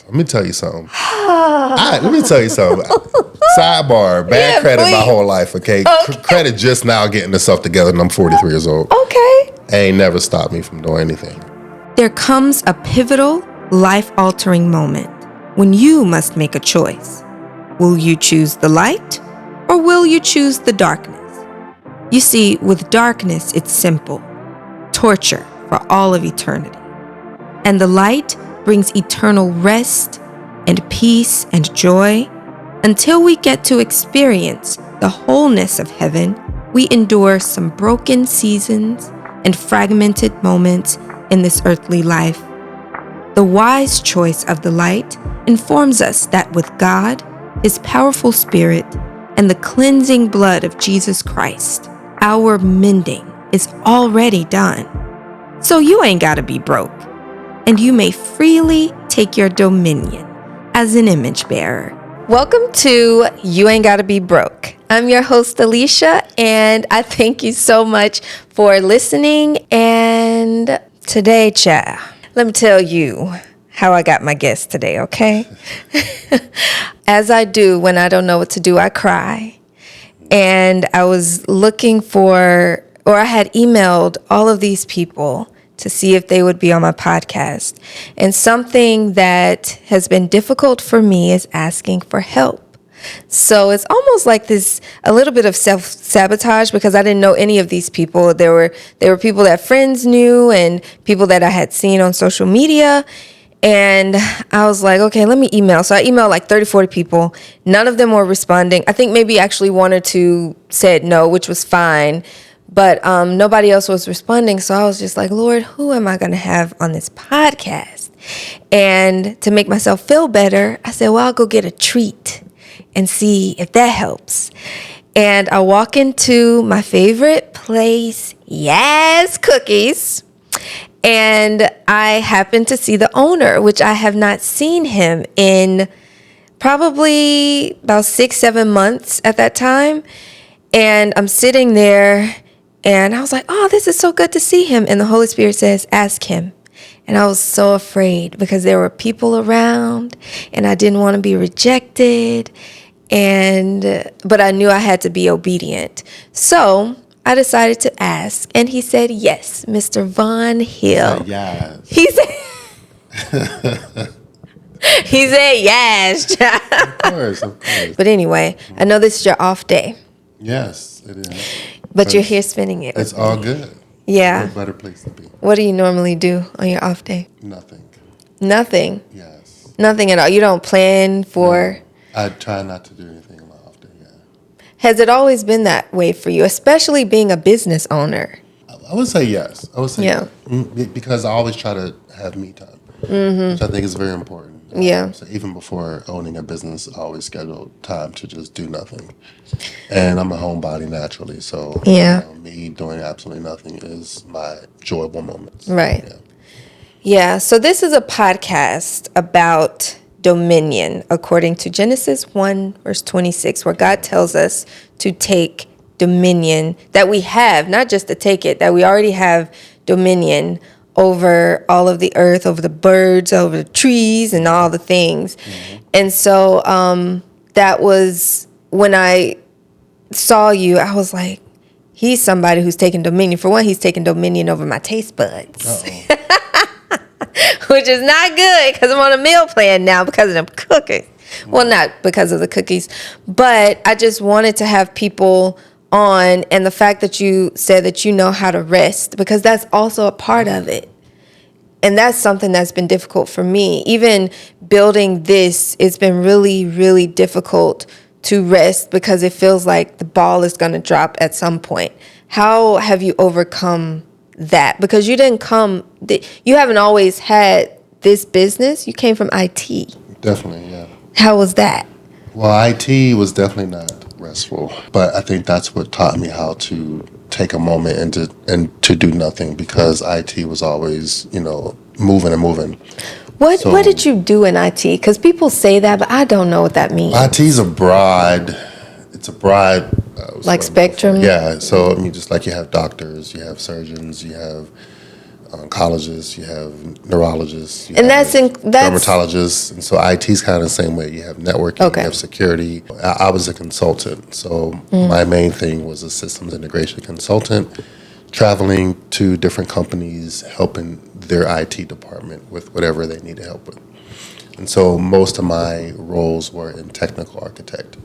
Let me tell you something. Let me tell you something. Sidebar, bad credit my whole life, okay? Credit just now getting itself together, and I'm 43 years old. Okay. Ain't never stopped me from doing anything. There comes a pivotal, life-altering moment when you must make a choice. Will you choose the light, or will you choose the darkness? You see, with darkness, it's simple. Torture for all of eternity. And the light brings eternal rest and peace and joy. Until we get to experience the wholeness of heaven, we endure some broken seasons and fragmented moments in this earthly life. The wise choice of the light informs us that with God, His powerful Spirit, and the cleansing blood of Jesus Christ, our mending is already done. So you ain't gotta be broke, and you may freely take your dominion as an image bearer. Welcome to You Ain't Gotta Be Broke. I'm your host, Alesha, and I thank you so much for listening. And today, child, let me tell you how I got my guest today, okay? As I do when I don't know what to do, I cry. And I was looking for, or I had emailed all of these people to see if they would be on my podcast. And something that has been difficult for me is asking for help. So it's almost like this, a little bit of self-sabotage, because I didn't know any of these people. There were people that friends knew and people that I had seen on social media. And I was like, okay, let me email. So I emailed like 30, 40 people. None of them were responding. I think maybe actually one or two said no, which was fine. But nobody else was responding. So I was just like, Lord, who am I going to have on this podcast? And to make myself feel better, I said, well, I'll go get a treat and see if that helps. And I walk into my favorite place, YAAAS Cookies. And I happened to see the owner, which I have not seen him in probably about 6-7 months at that time. And I'm sitting there and I was like, oh, this is so good to see him. And the Holy Spirit says, ask him. And I was so afraid because there were people around and I didn't want to be rejected. But I knew I had to be obedient. So I decided to ask, and he said, yes, Mr. Vaughn Hill. Yes. He said, he said, yes. Of course. But anyway, I know this is your off day. Yes, it is. But you're here spending it. It's all good. Yeah. No better place to be. What do you normally do on your off day? Nothing. Nothing? Yes. Nothing at all? You don't plan for... No, I try not to do anything on my off day, yeah. Has it always been that way for you, especially being a business owner? I would say yes. Yeah. Because I always try to have me time, which I think is very important. Yeah. So even before owning a business, I always schedule time to just do nothing. And I'm a homebody naturally, so me doing absolutely nothing is my enjoyable moments. Right. Yeah. So this is a podcast about dominion, according to Genesis 1, verse 26, where God tells us to take dominion, that we have, not just to take it, that we already have dominion over all of the earth, over the birds, over the trees, and all the things. Mm-hmm. And so that was when I saw you, I was like, he's somebody who's taking dominion. For one, he's taking dominion over my taste buds. Which is not good because I'm on a meal plan now because of them cookies. Well, not because of the cookies, but I just wanted to have people on, and the fact that you said that you know how to rest, because that's also a part of it. And that's something that's been difficult for me. Even building this, it's been really, really difficult to rest because it feels like the ball is going to drop at some point. How have you overcome that? Because you you haven't always had this business. You came from IT. Definitely, yeah. How was that? Well, IT was definitely not restful, but I think that's what taught me how to take a moment and to do nothing, because IT was always, moving and moving. What did you do in IT? Because people say that, but I don't know what that means. IT's a broad. It's a broad. Like spectrum? Yeah. So just like you have doctors, you have surgeons, you have oncologists, you have neurologists, you And have that's dermatologists, and so IT is kind of the same way. You have networking, Okay. you have security. I was a consultant, so my main thing was a systems integration consultant, traveling to different companies, helping their IT department with whatever they needed help with. And so most of my roles were in technical architect.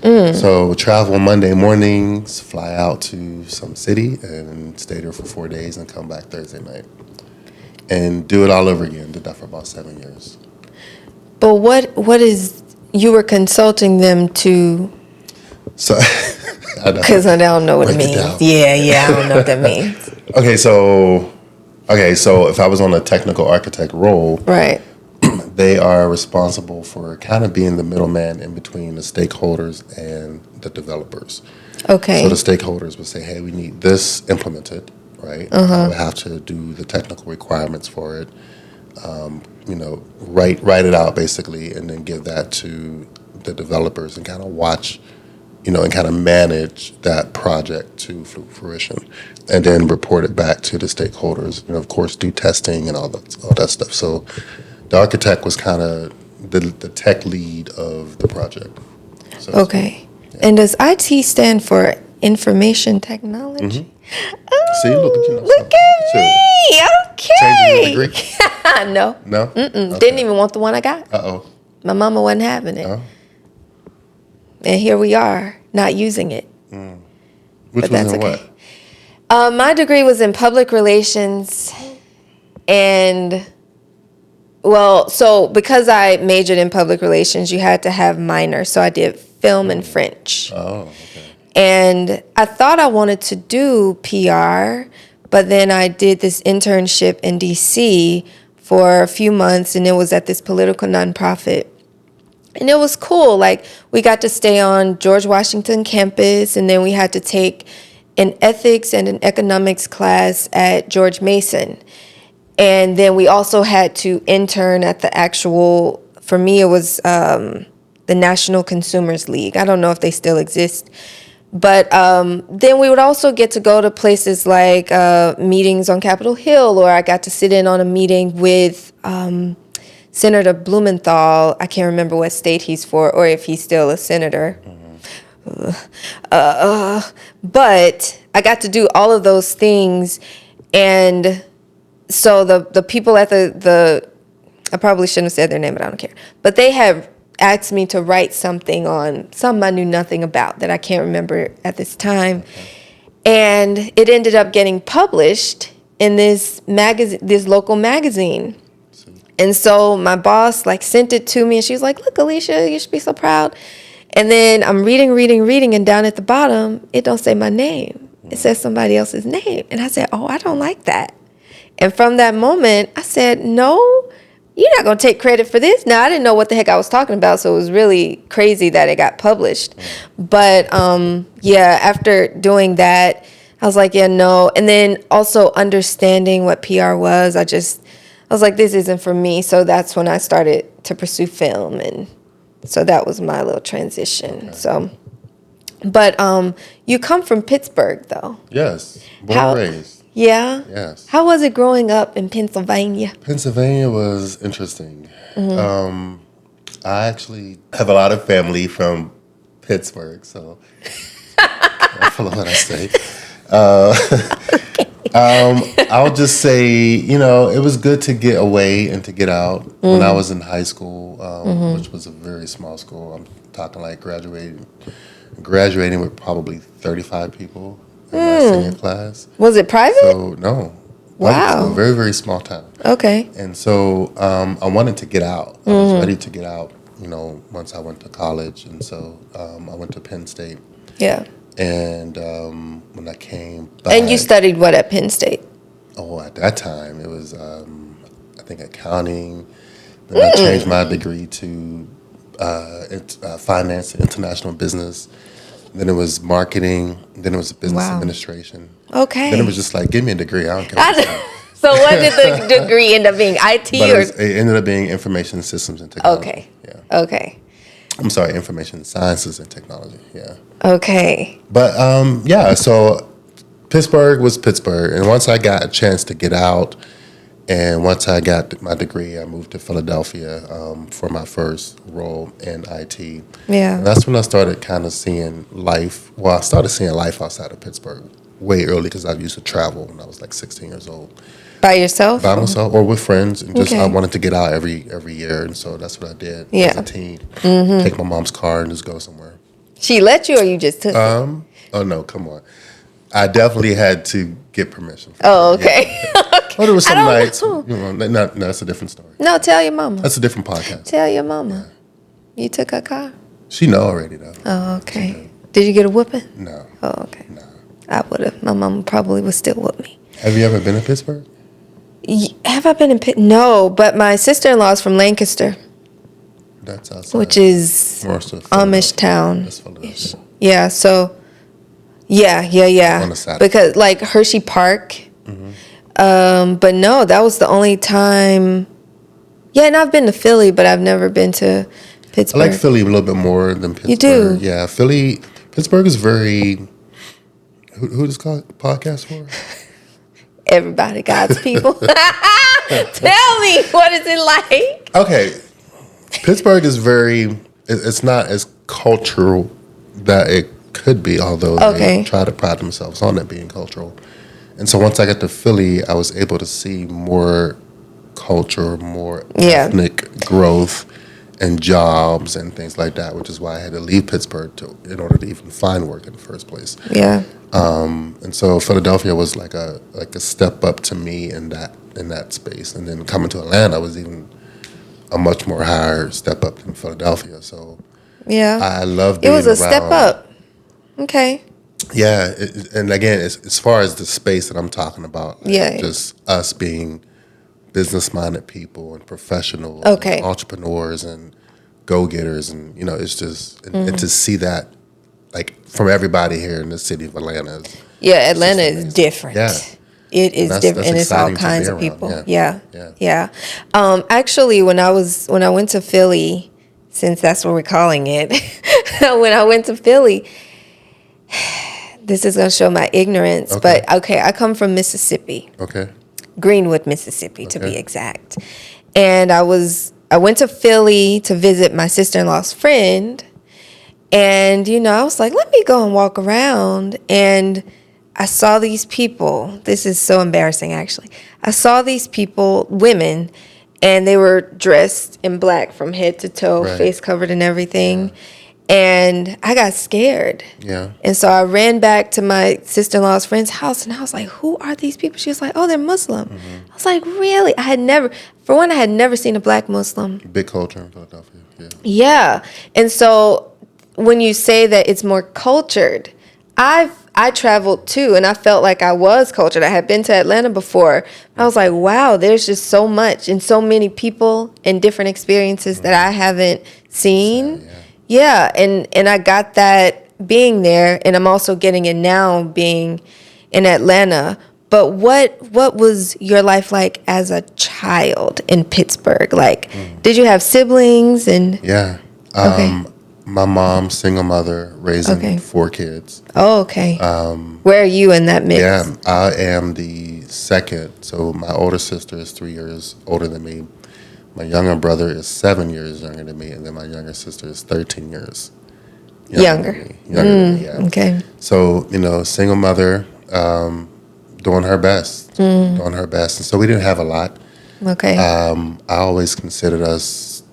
So travel Monday mornings, fly out to some city and stay there for 4 days and come back Thursday night. And do it all over again. Did that for about 7 years. But what is you were consulting them to? So I know. Because I don't know what it Break it means. down. Yeah, I don't know what that means. Okay, so if I was on a technical architect role, Right. they are responsible for kind of being the middleman in between the stakeholders and the developers. Okay. So the stakeholders would say, hey, we need this implemented, right? I would have to do the technical requirements for it, write it out basically, and then give that to the developers and kind of watch, and kind of manage that project to fruition, and then report it back to the stakeholders, and of course do testing and all that stuff. So the architect was kind of the tech lead of the project. So Okay. And does IT stand for information technology? See, look at you. Look at me. Changing your Okay. degree? No. No? Didn't even want the one I got. Uh-oh. My mama wasn't having it. Oh. And here we are, not using it. Which But was that's in okay. what? My degree was in public relations, and so because I majored in public relations, you had to have minor. So I did film and French. Oh, okay. And I thought I wanted to do PR, but then I did this internship in DC for a few months, and it was at this political nonprofit. And it was cool. Like, we got to stay on George Washington campus, and then we had to take an ethics and an economics class at George Mason. And then we also had to intern at the actual, for me, it was the National Consumers League. I don't know if they still exist. But then we would also get to go to places like meetings on Capitol Hill, or I got to sit in on a meeting with Senator Blumenthal. I can't remember what state he's for or if he's still a senator. But I got to do all of those things. And so the people at the I probably shouldn't have said their name, but I don't care. But they have asked me to write something on something I knew nothing about that I can't remember at this time. Okay. And it ended up getting published in this magazine, this local magazine. And so my boss sent it to me, and she was like, look, Alesha, you should be so proud. And then I'm reading, and down at the bottom, it don't say my name. It says somebody else's name. And I said, oh, I don't like that. And from that moment, I said, no, you're not going to take credit for this. Now, I didn't know what the heck I was talking about, so it was really crazy that it got published. But, after doing that, I was like, yeah, no. And then also understanding what PR was, I was like, this isn't for me. So that's when I started to pursue film. And so that was my little transition. Okay. So, but you come from Pittsburgh, thoh. Yes, born and raised. Yeah? Yes. How was it growing up in Pennsylvania? Pennsylvania was interesting. I actually have a lot of family from Pittsburgh, so careful of what I say. I'll just say, it was good to get away and to get out. When I was in high school, which was a very small school, I'm talking like graduating with probably 35 people in my senior class. Was it private? So, no. Wow. A very, very small town. Okay. And so I wanted to get out. I was ready to get out, once I went to college. And so I went to Penn State. Yeah. And when I came back. And you studied what at Penn State? Oh, at that time, it was, I think, accounting. Then I changed my degree to finance and international business. Then it was marketing. Then it was business administration. Okay. Then it was just like, give me a degree. I don't care. So what did the degree end up being? IT it ended up being information systems and technology. Okay. Yeah. Okay. I'm sorry, information sciences and technology. Yeah. Okay. But so Pittsburgh was Pittsburgh. And once I got a chance to get out, and once I got my degree, I moved to Philadelphia for my first role in IT. Yeah. And that's when I started kind of seeing life. Well, I started seeing life outside of Pittsburgh way early because I used to travel when I was like 16 years old. By yourself? By myself or with friends. And just Okay. I wanted to get out every year. And so that's what I did Yeah. as a teen. Take my mom's car and just go somewhere. She let you or you just took it? Oh, no, come on. I definitely had to get permission. Oh, okay. Well, there was some I don't nights, know. no, that's a different story. No, tell your mama. That's a different podcast. Tell your mama. You took her car? She know already, though. Oh, okay. Did you get a whooping? No. Oh, okay. No. I would have. My mama probably would still whoop me. Have you ever been to Pittsburgh? Have I been in Pitt? No, but my sister-in-law is from Lancaster, That's outside. which is Most of Amish Philadelphia. town. That's Philadelphia. Yeah, so, yeah. On the Saturday. Because, like, Hershey Park. But no, that was the only time. Yeah, and I've been to Philly, but I've never been to I Pittsburgh. like Philly a little bit more than Pittsburgh. You do? Yeah, Pittsburgh is very. Who does podcast for? Everybody, God's people. Tell me, what is it like? Okay, Pittsburgh is very. It's not as cultural that it could be, although Okay. they try to pride themselves on it being cultural. And so once I got to Philly, I was able to see more culture, more Yeah. ethnic growth, and jobs and things like that, which is why I had to leave Pittsburgh in order to even find work in the first place. Yeah. And so Philadelphia was like a step up to me in that space, and then coming to Atlanta was even a much more higher step up than Philadelphia. So Yeah. I love It being was a step around- up. Okay. Yeah, and again, as far as the space that I'm talking about, Yeah. just us being business-minded people and professionals, Okay. and entrepreneurs and go-getters, and it's just and to see that like from everybody here in the city of Atlanta. Yeah, Atlanta is amazing. different. Yeah. It is That's- different, that's and it's all exciting to be kinds of around, people. yeah. Yeah. Actually, when I went to Philly, since that's what we're calling it, when I went to Philly, this is going to show my ignorance, Okay. but okay, I come from Mississippi, Okay. Greenwood, Mississippi, to be Okay. exact, and I went to Philly to visit my sister-in-law's friend. And, I was like, let me go and walk around. And I saw these people. This is so embarrassing, actually. I saw these people, women, and they were dressed in black from head to toe, Right. face covered and everything. And I got scared. Yeah. And so I ran back to my sister-in-law's friend's house, and I was like, who are these people? She was like, oh, they're Muslim. I was like, really? I had never seen a black Muslim. Big culture in Philadelphia. Yeah. Yeah. And so when you say that it's more cultured, I traveled too, and I felt like I was cultured. I had been to Atlanta before. I was like, wow, there's just so much and so many people and different experiences that I haven't seen. Yeah. And I got that being there, and I'm also getting it now being in Atlanta. But what was your life like as a child in Pittsburgh? Like, did you have siblings? And Yeah. Okay. My mom, single mother, raising Okay. 4 kids. Oh, okay. Where are you in that mix? Yeah, I am the second. So my older sister is 3 years older than me. My younger brother is 7 years younger than me, and then my younger sister is 13 years Younger. than me. Younger than me, yeah. Okay. So, single mother, doing her best. And so we didn't have a lot. Okay. I always considered us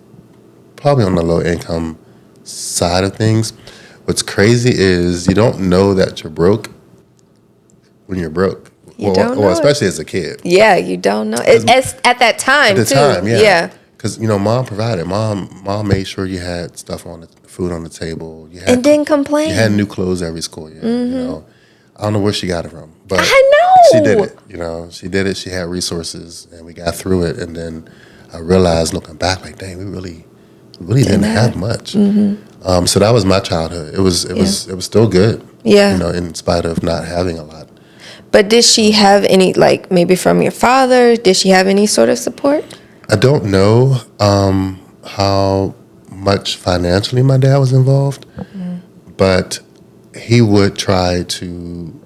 probably on the low income side of things. What's crazy is you don't know that you're broke when you're broke. You don't know it. Especially as a kid. Yeah, you don't know. At that time, At the too. time, yeah. Yeah. Because, mom provided. Mom made sure you had food on the table. You had, And didn't complain. You had new clothes every school year. I don't know where she got it from. But I know. she did it. She did it. She had resources, and we got through it. And then I realized, looking back, like, dang, we really didn't have much. So that was my childhood. It was still good. Yeah. In spite of not having a lot. But did she have any, like, maybe from your father? Did she have any sort of support? I don't know how much financially my dad was involved, but he would try to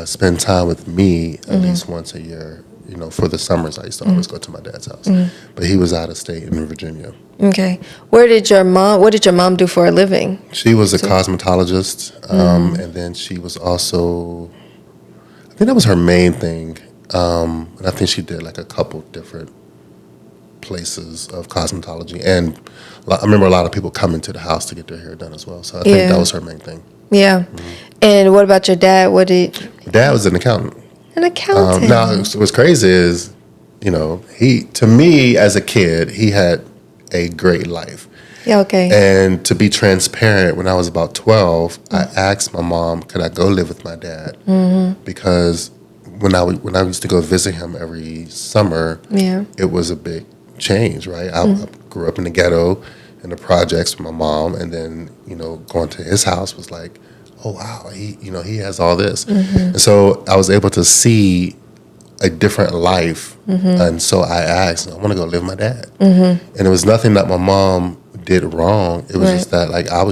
spend time with me at least once a year. For the summers, I used to always go to my dad's house, but he was out of state in Virginia. Okay. What did your mom do for a living? She was a cosmetologist, and then she was also, I think that was her main thing, and I think she did like a couple different places of cosmetology, and I remember a lot of people coming to the house to get their hair done as well, so I think that was her main thing. Yeah. And what about your dad? Dad was an accountant. An accountant. Now, what's crazy is, to me as a kid, he had a great life. Yeah, okay. And to be transparent, when I was about 12, I asked my mom, could I go live with my dad? Because when I used to go visit him every summer, it was a big change, right? I grew up in the ghetto, in the projects with my mom, and then, going to his house was like, oh, wow, he has all this. And so I was able to see a different life. And so I asked, I want to go live with my dad. And it was nothing that my mom did wrong. It was just that, like, I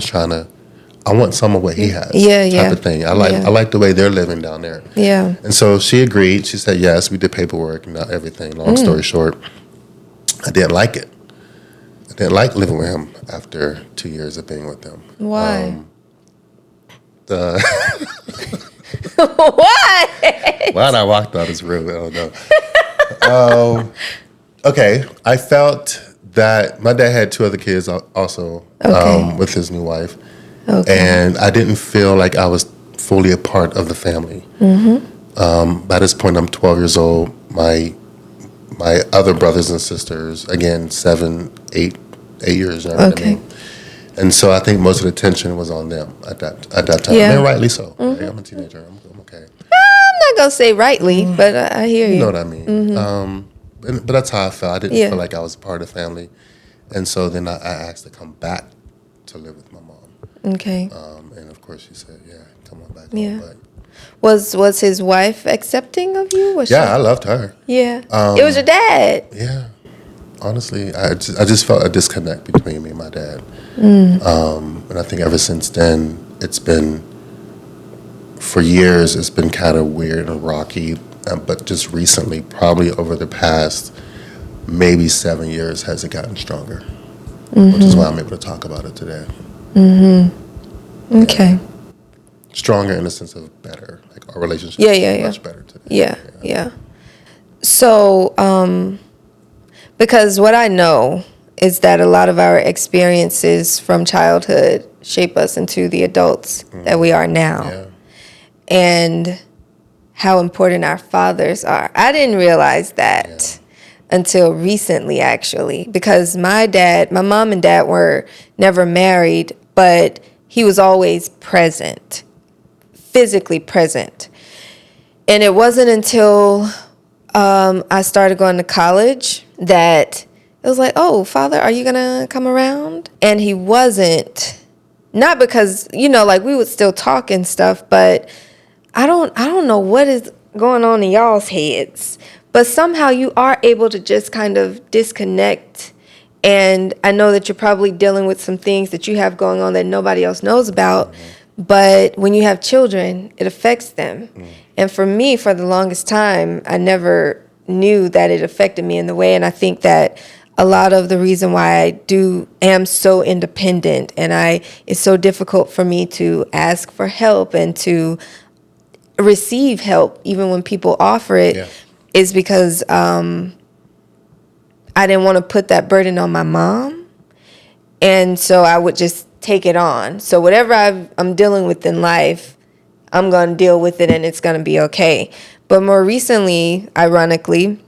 want some of what he has, type of thing. I like the way they're living down there. Yeah. And so she agreed. She said yes. We did paperwork and everything. Long story short, I didn't like it. I didn't like living with him after 2 years of being with him. Why? Why? Why'd I walk out this room? I don't know. Okay, I felt that my dad had 2 other kids also with his new wife. Okay. And I didn't feel like I was fully a part of the family. By this point, I'm 12 years old. My other brothers and sisters, again, 7, 8 years younger than me. And so I think most of the attention was on them at that time. And rightly so. Right? I'm a teenager. I'm okay. I'm not going to say rightly, but I hear you. You know what I mean. But that's how I felt. I didn't feel like I was a part of the family. And so then I asked to come back to live with my mom. Okay. And of course she said, yeah, come on back home. But was his wife accepting of you? I loved her. Yeah. It was your dad. Yeah. Honestly, I just felt a disconnect between me and my dad. And I think ever since then, for years, it's been kind of weird and rocky. But just recently, probably over the past maybe 7 years, has it gotten stronger. Which is why I'm able to talk about it today. Okay. Stronger in the sense of better. Like our relationship is much better today. Yeah. So, because what I know is that a lot of our experiences from childhood shape us into the adults that we are now. Yeah. And how important our fathers are. I didn't realize that until recently, actually, because my mom and dad were never married, but he was always present, physically present. And it wasn't until I started going to college that it was like, oh, Father, are you going to come around? And he wasn't. Not because, like we would still talk and stuff, but I don't know what is going on in y'all's heads. But somehow you are able to just kind of disconnect. And I know that you're probably dealing with some things that you have going on that nobody else knows about. But when you have children, it affects them. And for me, for the longest time, I never knew that it affected me in the way. And I think that a lot of the reason why I am so independent and it's so difficult for me to ask for help and to receive help, even when people offer it, is because I didn't want to put that burden on my mom. And so I would just take it on. So whatever I'm dealing with in life, I'm going to deal with it and it's going to be okay. But more recently, ironically,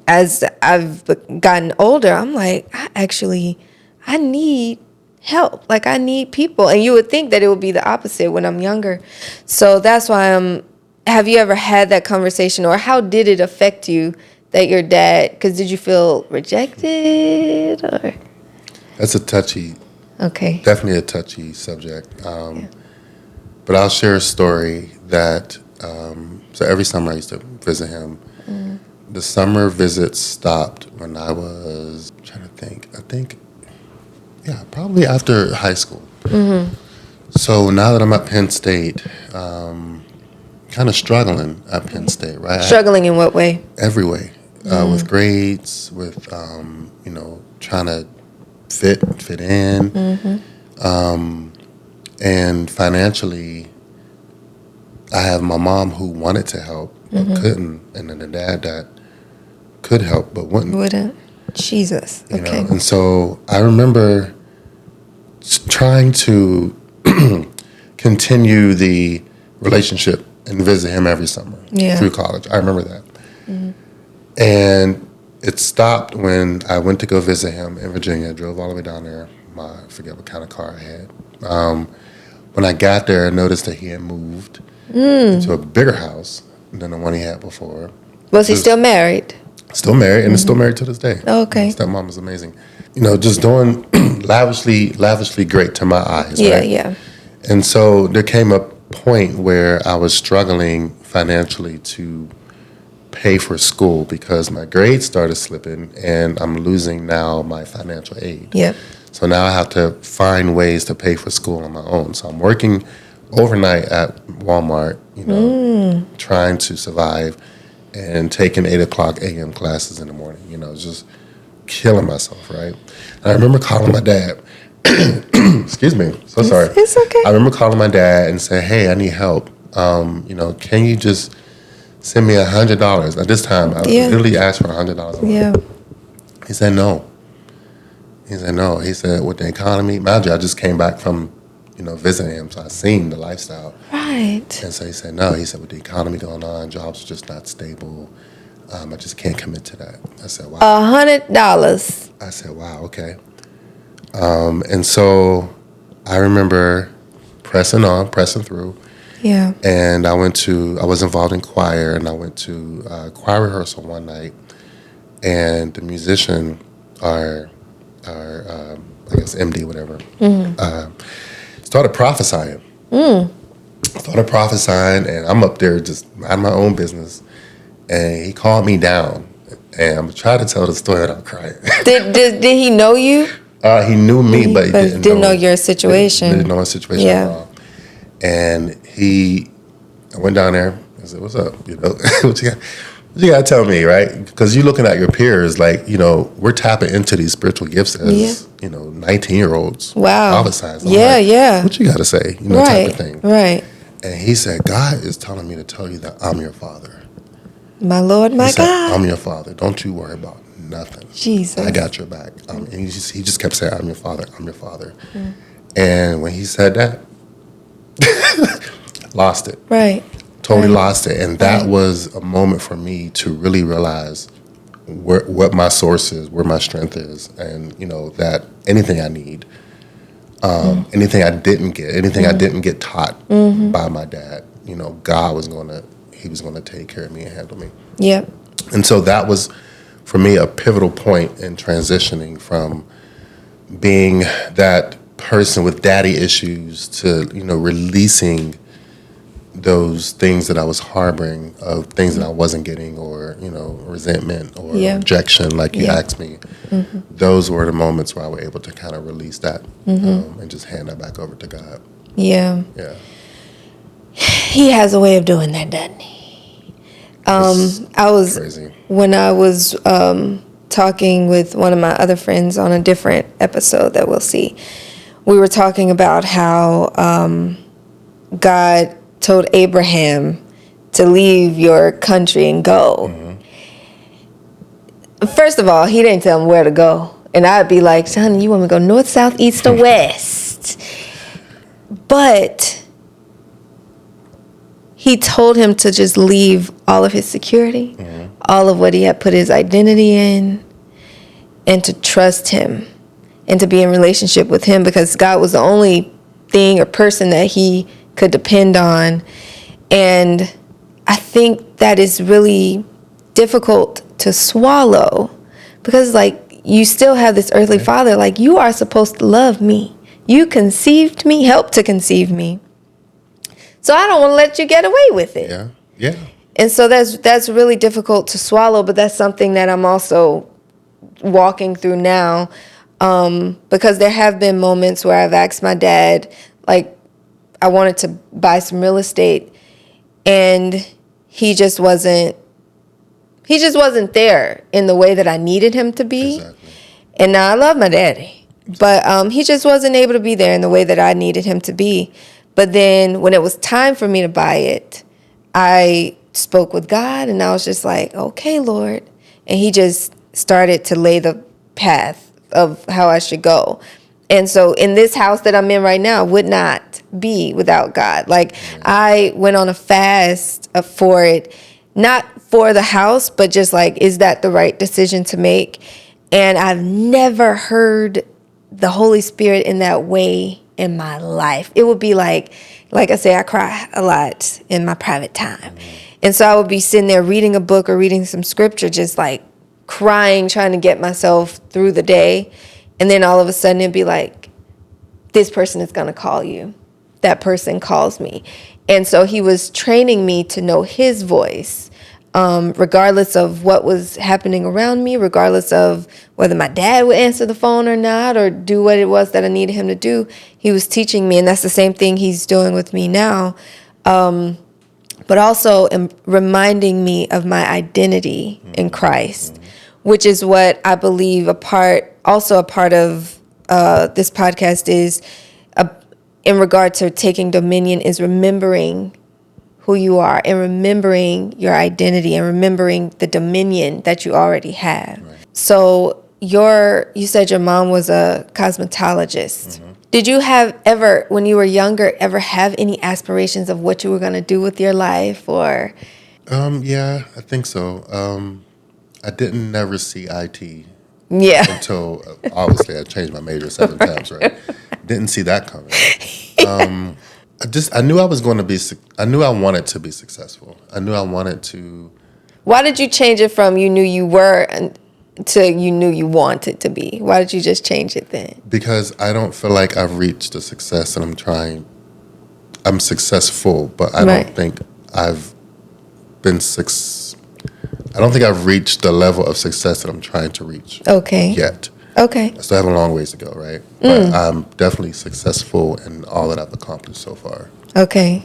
as I've gotten older, I'm like, I need help. Like, I need people. And you would think that it would be the opposite when I'm younger. So that's why have you ever had that conversation, or how did it affect you that your dad, because did you feel rejected? Or? That's definitely a touchy subject. But I'll share a story that, so every summer I used to visit him. The summer visits stopped when I was, probably after high school. So now that I'm at Penn State, kind kind of struggling at Penn State, right? Struggling in what way? Every way, with grades, with trying to fit in, and financially, I have my mom who wanted to help but couldn't, and then a dad that could help but wouldn't. Jesus. Okay. And so I remember trying to continue the relationship and visit him every summer through college. I remember that. And it stopped when I went to go visit him in Virginia. I drove all the way down there. I forget what kind of car I had. When I got there, I noticed that he had moved into a bigger house than the one he had before. Was he still married? Still married, and is still married to this day. Okay. Stepmom is amazing. Just doing lavishly great to my eyes. Yeah, right? yeah. And so there came a point where I was struggling financially to pay for school because my grades started slipping, and I'm losing now my financial aid. Yeah. So now I have to find ways to pay for school on my own. So I'm working overnight at Walmart, trying to survive, and taking 8:00 a.m. classes in the morning. Just killing myself, right? And I remember calling my dad. Excuse me, so sorry. It's okay. I remember calling my dad and saying, "Hey, I need help. Can you just send me $100?" At this time, I literally asked for $100 a month. Yeah. He said no. He said no. He said with the economy, mind you, I just came back from visiting him, so I seen the lifestyle. Right. And so he said no. He said with the economy going on, jobs are just not stable. I just can't commit to that. I said wow. $100. I said wow. Okay. And so I remember pressing through. Yeah. And I was involved in choir, and I went to choir rehearsal one night, and the musician, our I guess MD, whatever, started prophesying. Started prophesying, and I'm up there just minding my own business, and he called me down, and I'm trying to tell the story that I'm crying. Did he know you? He knew me, but he didn't know your situation. Didn't know my situation at all. And I went down there. I said, "What's up? What you got to tell me, right? Because you're looking at your peers, like we're tapping into these spiritual gifts as 19-year-olds. Wow. Prophesizing. Yeah. What you got to say? Right. Type of thing. Right. And he said, God is telling me to tell you that I'm your father. My Lord, my God. I'm your father. Don't you worry about nothing. Jesus. I got your back. And he just kept saying, I'm your father. I'm your father. And when he said that, lost it. Right. Totally lost it. And that was a moment for me to really realize what my source is, where my strength is, and, that anything I need, anything I didn't get, anything I didn't get taught by my dad, God was going to take care of me and handle me. Yep. And so that was, for me, a pivotal point in transitioning from being that person with daddy issues to, releasing those things that I was harboring, of things that I wasn't getting, or, resentment or rejection, like you asked me. Those were the moments where I was able to kind of release that and just hand that back over to God. Yeah. Yeah. He has a way of doing that, doesn't he? When I was talking with one of my other friends on a different episode that we'll see, we were talking about how God told Abraham to leave your country and go. First of all, he didn't tell him where to go. And I'd be like, son, you want me to go north, south, east, or west? But he told him to just leave all of his security, all of what he had put his identity in, and to trust him and to be in relationship with him, because God was the only thing or person that he could depend on. And I think that is really difficult to swallow, because you still have this earthly father, you are supposed to love me. You conceived me, helped to conceive me. So I don't want to let you get away with it. Yeah. Yeah. And so that's really difficult to swallow, but that's something that I'm also walking through now, because there have been moments where I've asked my dad, I wanted to buy some real estate, and he just wasn't there in the way that I needed him to be. Exactly. And now I love my daddy, but he just wasn't able to be there in the way that I needed him to be. But then when it was time for me to buy it, I spoke with God, and I was just like, okay, Lord. And he just started to lay the path of how I should go. And so in this house that I'm in right now would not be without God. Like, I went on a fast for it, not for the house, but just like, is that the right decision to make? And I've never heard the Holy Spirit in that way in my life. It would be like I say, I cry a lot in my private time. And so I would be sitting there reading a book or reading some scripture, just like crying, trying to get myself through the day. And then all of a sudden it'd be like, this person is going to call you. That person calls me. And so he was training me to know his voice, regardless of what was happening around me, regardless of whether my dad would answer the phone or not, or do what it was that I needed him to do. He was teaching me, and that's the same thing he's doing with me now. But also reminding me of my identity in Christ, which is what I believe a part of this podcast is, in regard to taking dominion, is remembering who you are and remembering your identity and remembering the dominion that you already have. Right. So you said your mom was a cosmetologist. Mm-hmm. Did you ever, when you were younger, ever have any aspirations of what you were going to do with your life, or? Yeah, I think so. I didn't never see IT. Yeah. Until, obviously, I changed my major 7 times, right? Didn't see that coming. I knew I wanted to be successful. I knew I wanted to. Why did you change it from you knew you were to you knew you wanted to be? Why did you just change it then? Because I don't feel like I've reached the success that I'm trying. I'm successful, but I don't think I've been I don't think I've reached the level of success that I'm trying to reach. Okay. Yet. Okay. I still have a long ways to go, right? But I'm definitely successful in all that I've accomplished so far. Okay.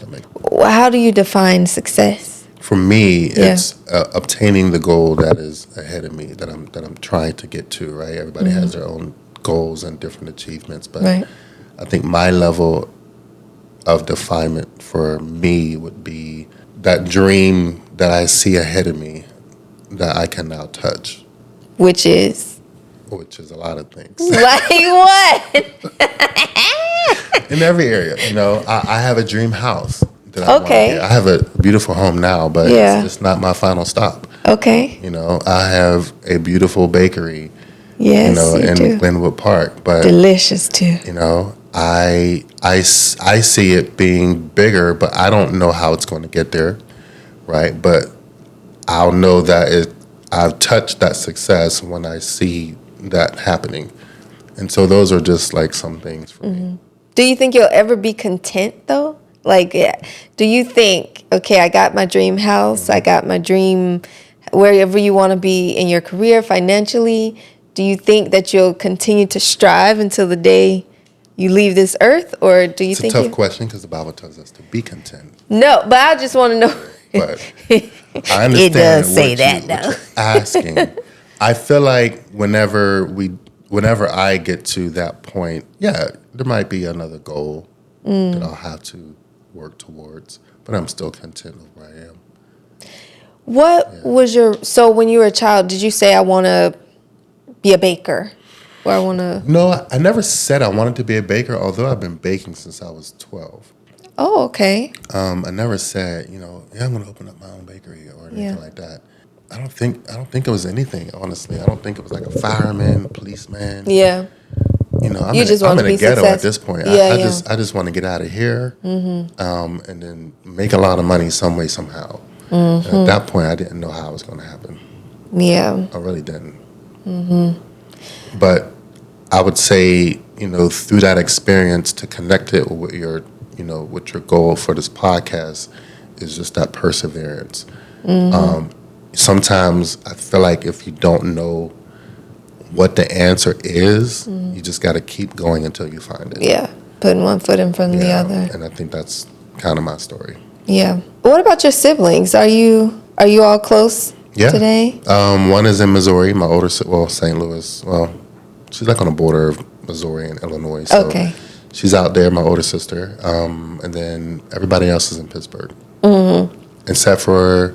How do you define success? For me, it's obtaining the goal that is ahead of me, that I'm trying to get to, right? Everybody has their own goals and different achievements, but I think my level of definement for me would be that dream that I see ahead of me that I can now touch. Which is a lot of things. Like what? In every area, I have a dream house that I want to get. I have a beautiful home now, but it's not my final stop. Okay. I have a beautiful bakery. Yes, in Glenwood Park, but delicious too. I see it being bigger, but I don't know how it's going to get there, right? But I'll know that I've touched that success when I see that happening. And so those are just like some things for me. Do you think you'll ever be content though? Like, do you think, okay, I got my dream house, I got my dream wherever you want to be in your career, financially, do you think that you'll continue to strive until the day you leave this earth? Or do you think it's a tough question because the Bible tells us to be content. No, but I just want to know. But I understand it does say that though. What you're asking. I feel like whenever I get to that point, there might be another goal that I'll have to work towards, but I'm still content with where I am. What was so when you were a child, did you say I want to be a baker? Or I want to? No, I never said I wanted to be a baker, although I've been baking since I was 12. Oh, okay. I never said, I'm going to open up my own bakery or anything like that. I don't think it was anything, honestly. I don't think it was like a fireman, policeman. Yeah. I'm in a ghetto at this point. I just want to get out of here and then make a lot of money some way, somehow. And at that point, I didn't know how it was going to happen. Yeah. I really didn't. But I would say, through that experience, to connect it with your goal for this podcast is just that perseverance. Sometimes I feel like if you don't know what the answer is, you just got to keep going until you find it. Yeah, putting one foot in front of the other. And I think that's kind of my story. Yeah. What about your siblings? Are you all close today? One is in Missouri. My older St. Louis. Well, she's like on the border of Missouri and Illinois. So Okay. she's out there, my older sister. And then everybody else is in Pittsburgh. Except for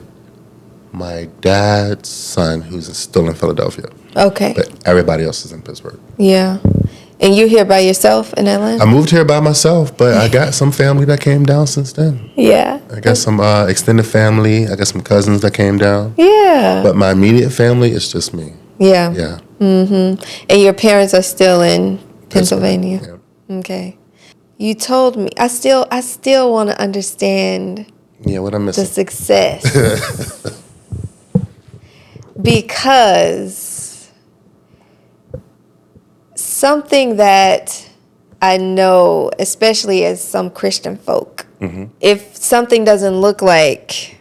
my dad's son, who's still in Philadelphia. Okay. But everybody else is in Pittsburgh. Yeah. And you here by yourself in Atlanta? I moved here by myself, but I got some family that came down since then. Yeah. I got some extended family. I got some cousins that came down. Yeah. But my immediate family is just me. Yeah. Yeah. And your parents are still in Pennsylvania? Yeah. Okay. You told me. I still want to understand Yeah, what I'm the missing. success. Because something that I know, especially as some Christian folk, if something doesn't look like,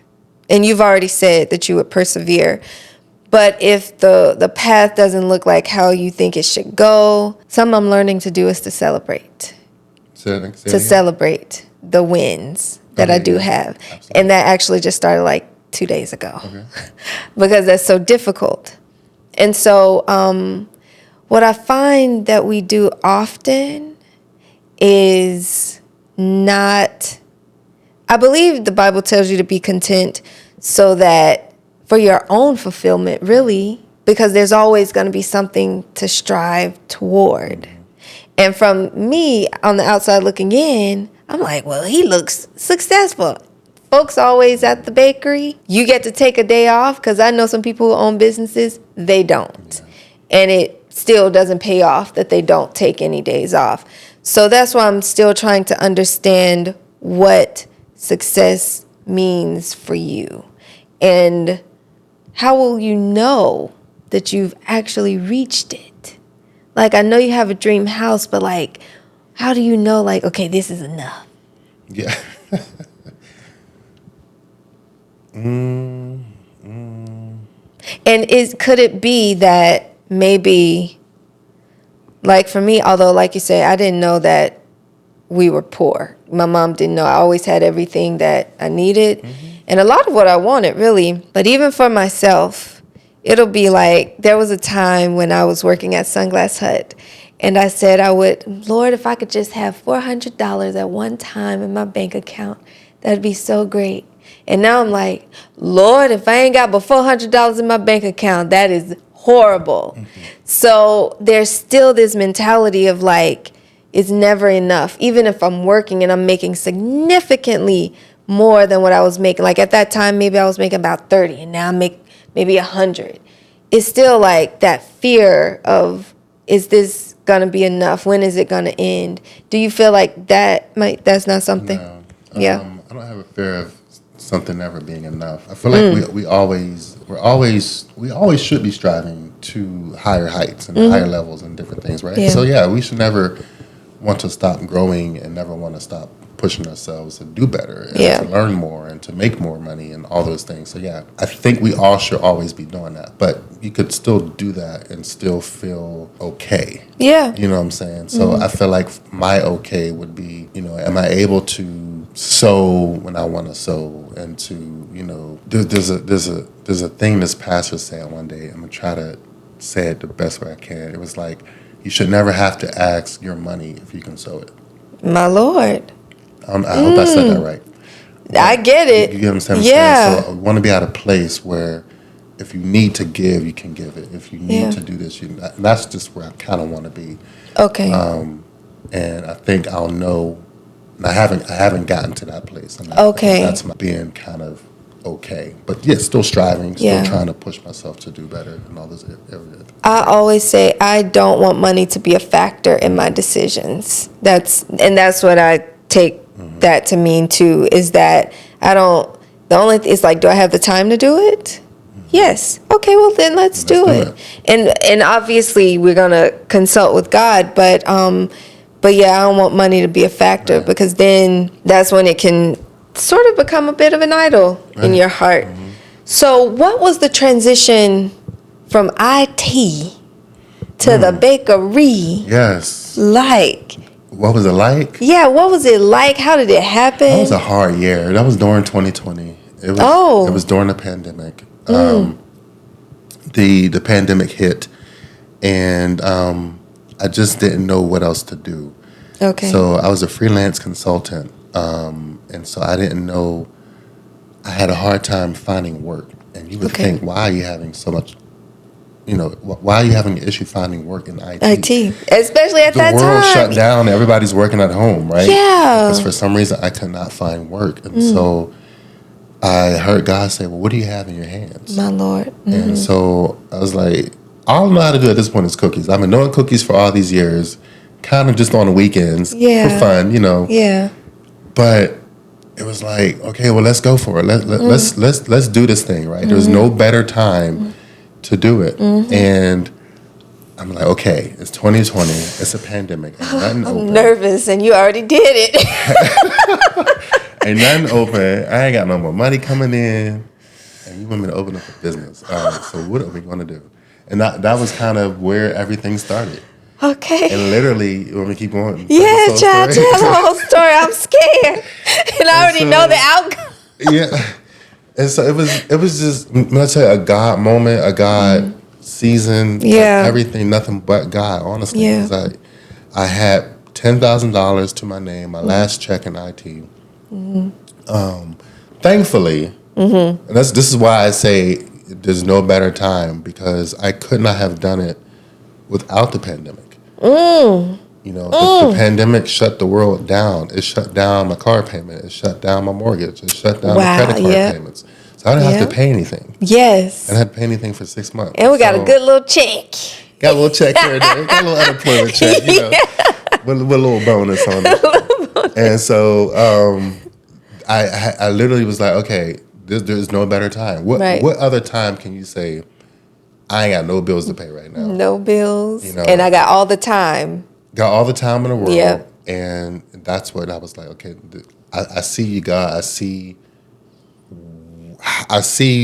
and you've already said that you would persevere, but if the path doesn't look like how you think it should go, something I'm learning to do is to celebrate. Celebrate the wins that I do have. Absolutely. And that actually just started like 2 days ago. Okay. Because that's so difficult. And so what I find that we do often is not, I believe the Bible tells you to be content so that for your own fulfillment, really, because there's always going to be something to strive toward. And from me on the outside looking in, I'm like, well, he looks successful. Folks always at the bakery, you get to take a day off, because I know some people who own businesses, they don't. Yeah. And it still doesn't pay off that they don't take any days off. So that's why I'm still trying to understand what success means for you. And how will you know that you've actually reached it? Like, I know you have a dream house, but like, how do you know, like, okay, this is enough? Yeah. And could it be that maybe, like for me, although like you say, I didn't know that we were poor. My mom didn't know. I always had everything that I needed and a lot of what I wanted, really. But even for myself, it'll be like, there was a time when I was working at Sunglass Hut and I said I would, Lord, if I could just have $400 at one time in my bank account, that'd be so great. And now I'm like, Lord, if I ain't got but $400 in my bank account, that is horrible. So there's still this mentality of like, it's never enough. Even if I'm working and I'm making significantly more than what I was making. Like at that time, maybe I was making about 30 and now I make maybe 100. It's still like that fear of, is this gonna be enough? When is it gonna end? Do you feel like that's not something? No. Yeah. I don't have a fear of something never being enough. I feel like we always should be striving to higher heights and higher levels and different things, right? Yeah. So yeah, we should never want to stop growing and never want to stop pushing ourselves to do better and to learn more and to make more money and all those things. So yeah, I think we all should always be doing that. But you could still do that and still feel okay. Yeah. You know what I'm saying? So I feel like my okay would be, am I able to sow when I want to sow and to, there's a thing this pastor said one day. I'm gonna try to say it the best way I can. It was like, you should never have to ask your money if you can sow it. My Lord. I hope I said that right. I get it. You get what I'm saying? Yeah. So I want to be at a place where if you need to give, you can give it. If you need to do this, that's just where I kind of want to be. Okay. And I think I'll know. And I haven't gotten to that place. And Okay. That's my being kind of okay. But yeah, still striving, still trying to push myself to do better and all this area. I always say I don't want money to be a factor in my decisions. That's what I take that to mean too, is that it's like, do I have the time to do it? Yes. Okay, well then let's do it. And obviously we're gonna consult with God, but yeah, I don't want money to be a factor because then that's when it can sort of become a bit of an idol in your heart. So what was the transition from IT to the bakery? Yes. Like, What was it like? Yeah, what was it like? How did it happen? That was a hard year. That was during 2020. It was during the pandemic. The pandemic hit, and I just didn't know what else to do. Okay. So I was a freelance consultant, and so I didn't know. I had a hard time finding work, and you would think, why are you having so much? Why are you having an issue finding work in IT? IT, especially at that time. The world shut down. Everybody's working at home, right? Yeah. Because for some reason I could not find work, and so I heard God say, "Well, what do you have in your hands?" My Lord. And so I was like, all I know how to do at this point is cookies. I've been doing cookies for all these years, kind of just on the weekends for fun, Yeah. But it was like, okay, well, let's go for it. Let's do this thing, right? There's no better time to do it. And I'm like, okay, it's 2020. It's a pandemic. Ain't nothing open. I'm nervous, and you already did it. Ain't nothing open. I ain't got no more money coming in. And you want me to open up a business. All right, so what are we going to do? And that was kind of where everything started. Okay. And literally, you want me to keep going? Yeah, child, tell the whole story. I'm scared. And I already know the outcome. Yeah. And so it was just, when I tell you, a God moment, a God season, everything, nothing but God, honestly. Yeah. Because I had $10,000 to my name, my last check in IT. Thankfully, and this is why I say there's no better time, because I could not have done it without the pandemic. The pandemic shut the world down. It shut down my car payment. It shut down my mortgage. It shut down my credit card payments. So I didn't have to pay anything. Yes. I didn't have to pay anything for 6 months. And we got a good little check. Got a little check here and there. Got a little unemployment check, with a little bonus on it. And so I literally was like, okay, there's no better time. What other time can you say, I ain't got no bills to pay right now? No bills. And I got all the time. Got all the time in the world. Yep. And that's what I was like, okay, I see you, God. I see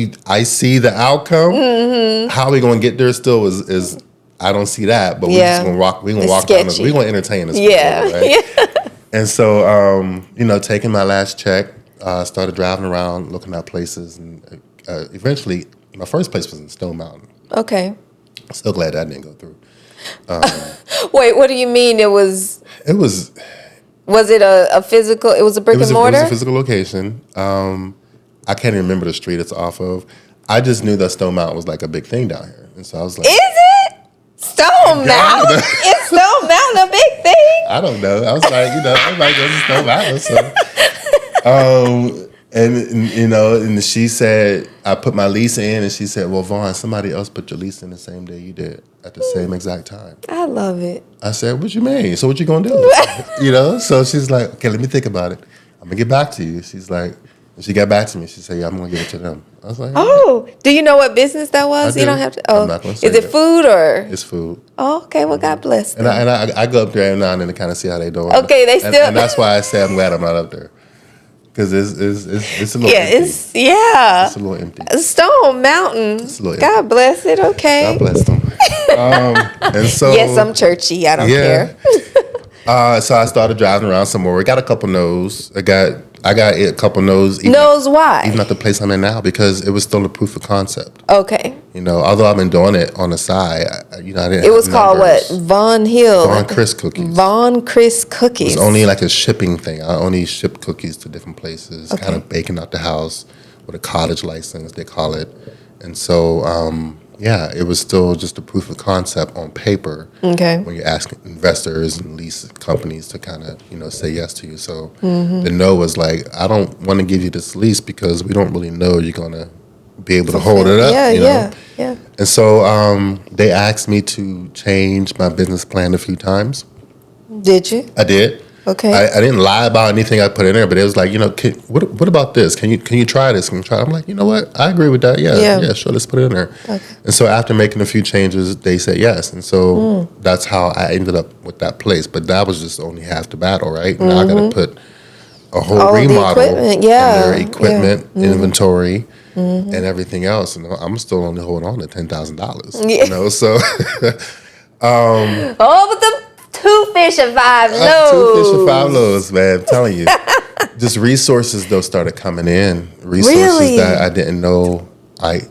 the outcome. How are we gonna get there still is I don't see that, but we're just gonna walk down this. We're gonna entertain this. Right? And so taking my last check, started driving around looking at places, and eventually my first place was in Stone Mountain. Okay. Still glad that didn't go through. Wait, what do you mean Was it a physical? It was a brick and mortar. It was a physical location. I can't even remember the street it's off of. I just knew that Stone Mountain was like a big thing down here, and so I was like, "Is it Stone Mountain? Is Stone Mountain a big thing?" I don't know. I was like, everybody goes to Stone Mountain. So, and she said, I put my lease in, and she said, well, Vaughn, somebody else put your lease in the same day you did at the same exact time. I love it. I said, what you mean? So what you gonna do? So she's like, okay, let me think about it. I'm gonna get back to you. She's like, and she got back to me. She said, yeah, I'm gonna give it to them. I was like, oh, do you know what business that was? You don't have to. Oh, I'm not gonna say is it food or? It's food. Oh, okay. Well, God bless them. And I go up there every now and then to kind of see how they doing. Okay, they still. And that's why I say I'm glad I'm not up there. Because it's a little empty. It's a little empty. Stone Mountain. It's a little God bless it. Okay. God bless them. And so yes, I'm churchy. I don't care. So I started driving around some more. I got a couple no's. I got a couple no's. No's why? Even at the place I'm in now, because it was still a proof of concept. Okay. Although I've been doing it on the side, I didn't. It was called what? Vaughn Hill. Vaughn Chris Cookies. Vaughn Chris Cookies. It was only like a shipping thing. I only shipped cookies to different places, kind of baking out the house with a cottage license, they call it. And so, it was still just a proof of concept on paper. Okay. When you're asking investors and lease companies to kind of, say yes to you. So the no was like, I don't want to give you this lease because we don't really know you're going to be able to hold it up. Yeah. And so they asked me to change my business plan a few times. Did you? I did. Okay. I didn't lie about anything I put in there, but it was like, what about this? Can you try this? Can you try? I'm like, you know what? I agree with that. Yeah, sure. Let's put it in there. Okay. And so after making a few changes, they said yes. And so that's how I ended up with that place. But that was just only half the battle, right? Now I got to put a whole remodel on their equipment, inventory, and everything else. And I'm still only holding on to $10,000. So. But the 2 fish and 5 loaves. 2 fish and 5 loaves, man. I'm telling you. Just resources, though, started coming in. Resources Really? that I didn't know I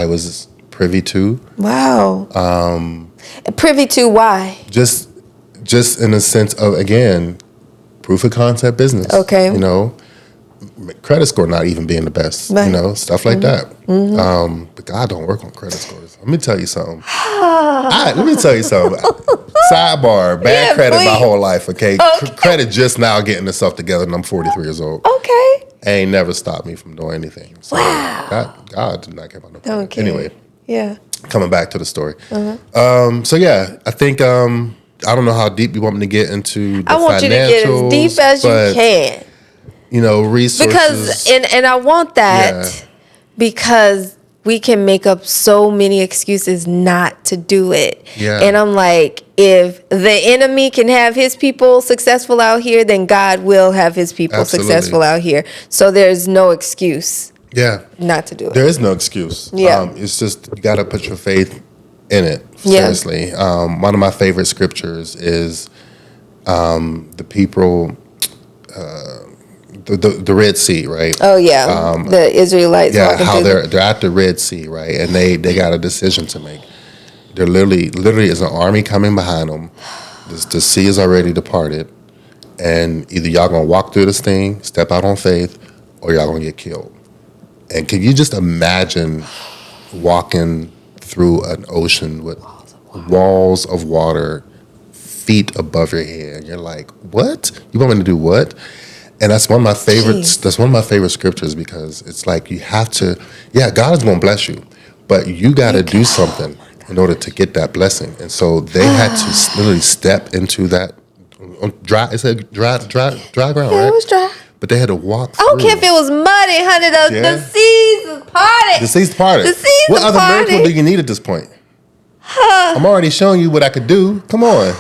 was privy to. Wow. Privy to why? Just in a sense of, again, proof of concept business. Okay. You know, credit score not even being the best. Right. You know, stuff like that. But God don't work on credit scores. Let me tell you something. Let me tell you something. Sidebar, bad credit my whole life, okay? Credit just now getting itself together, and I'm 43 years old. Okay. Ain't never stopped me from doing anything. So Wow. God did not care about no credit. Okay. Anyway, Yeah. coming back to the story. So yeah, I think I don't know how deep you want me to get into the I want you to get as deep as you can. You know, resources. Because and I want that because we can make up so many excuses not to do it. Yeah. And I'm like, if the enemy can have his people successful out here, then God will have his people Absolutely. successful out here. So there's no excuse Yeah. not to do it. There is no excuse. Yeah. It's just you got to put your faith in it. Yeah. Seriously. One of my favorite scriptures is the people, the Red Sea, right? Oh yeah, the Israelites. Yeah, walking how through they're at the Red Sea, right? And they got a decision to make. They're literally is an army coming behind them. The sea is already departed, and either y'all gonna walk through this thing, step out on faith, or y'all gonna get killed. And can you just imagine walking through an ocean with walls of water, feet above your head, and you're like, what? You want me to do what? And that's one of my favorites. Jeez. That's one of my favorite scriptures because it's like you have to. Yeah, God is going to bless you, but you got to do something in order to get that blessing. And so they had to literally step into that dry. It's a dry ground, Yeah, right? it was dry. But they had to walk. I don't care if it was muddy, honey. The seas was parted. The sea's parted. The seas What are other parted. miracle do you need at this point? I'm already showing you what I could do. Come on.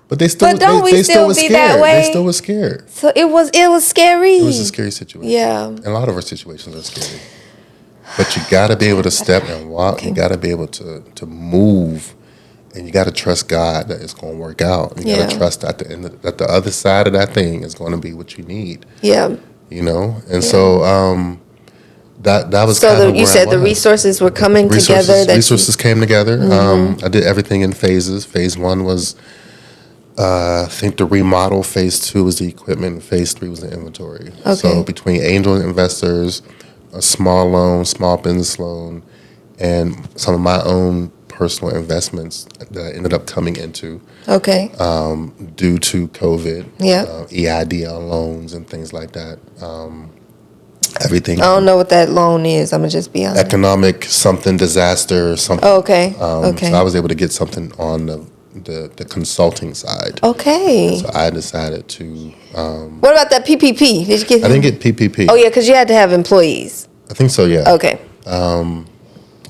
But they still, But don't they we still still was be scared. that way? They still was scared. So it was scary. It was a scary situation. Yeah. And a lot of our situations are scary. But you got to be able to step and walk. Okay. You got to be able to move. And you got to trust God that it's going to work out. You got Yeah. to trust that that the other side of that thing is going to be what you need. Yeah. You know? And so that was So kind of you said the resources were coming together. Resources came together. I did everything in phases. Phase 1 was, I think, the remodel. Phase 2 was the equipment. Phase 3 was the inventory. Okay. So between angel investors, a small loan, small business loan, and some of my own personal investments that I ended up coming into Okay. due to COVID, Yeah. EID on loans and things like that. Everything. I don't know what that loan is. I'm gonna just be honest. Economic something disaster or something. Oh, okay. Okay. So I was able to get something on the consulting side. Okay. So I decided to. What about that PPP? Did you get? I didn't get PPP. Oh yeah, because you had to have employees. I think so. Yeah. Okay. I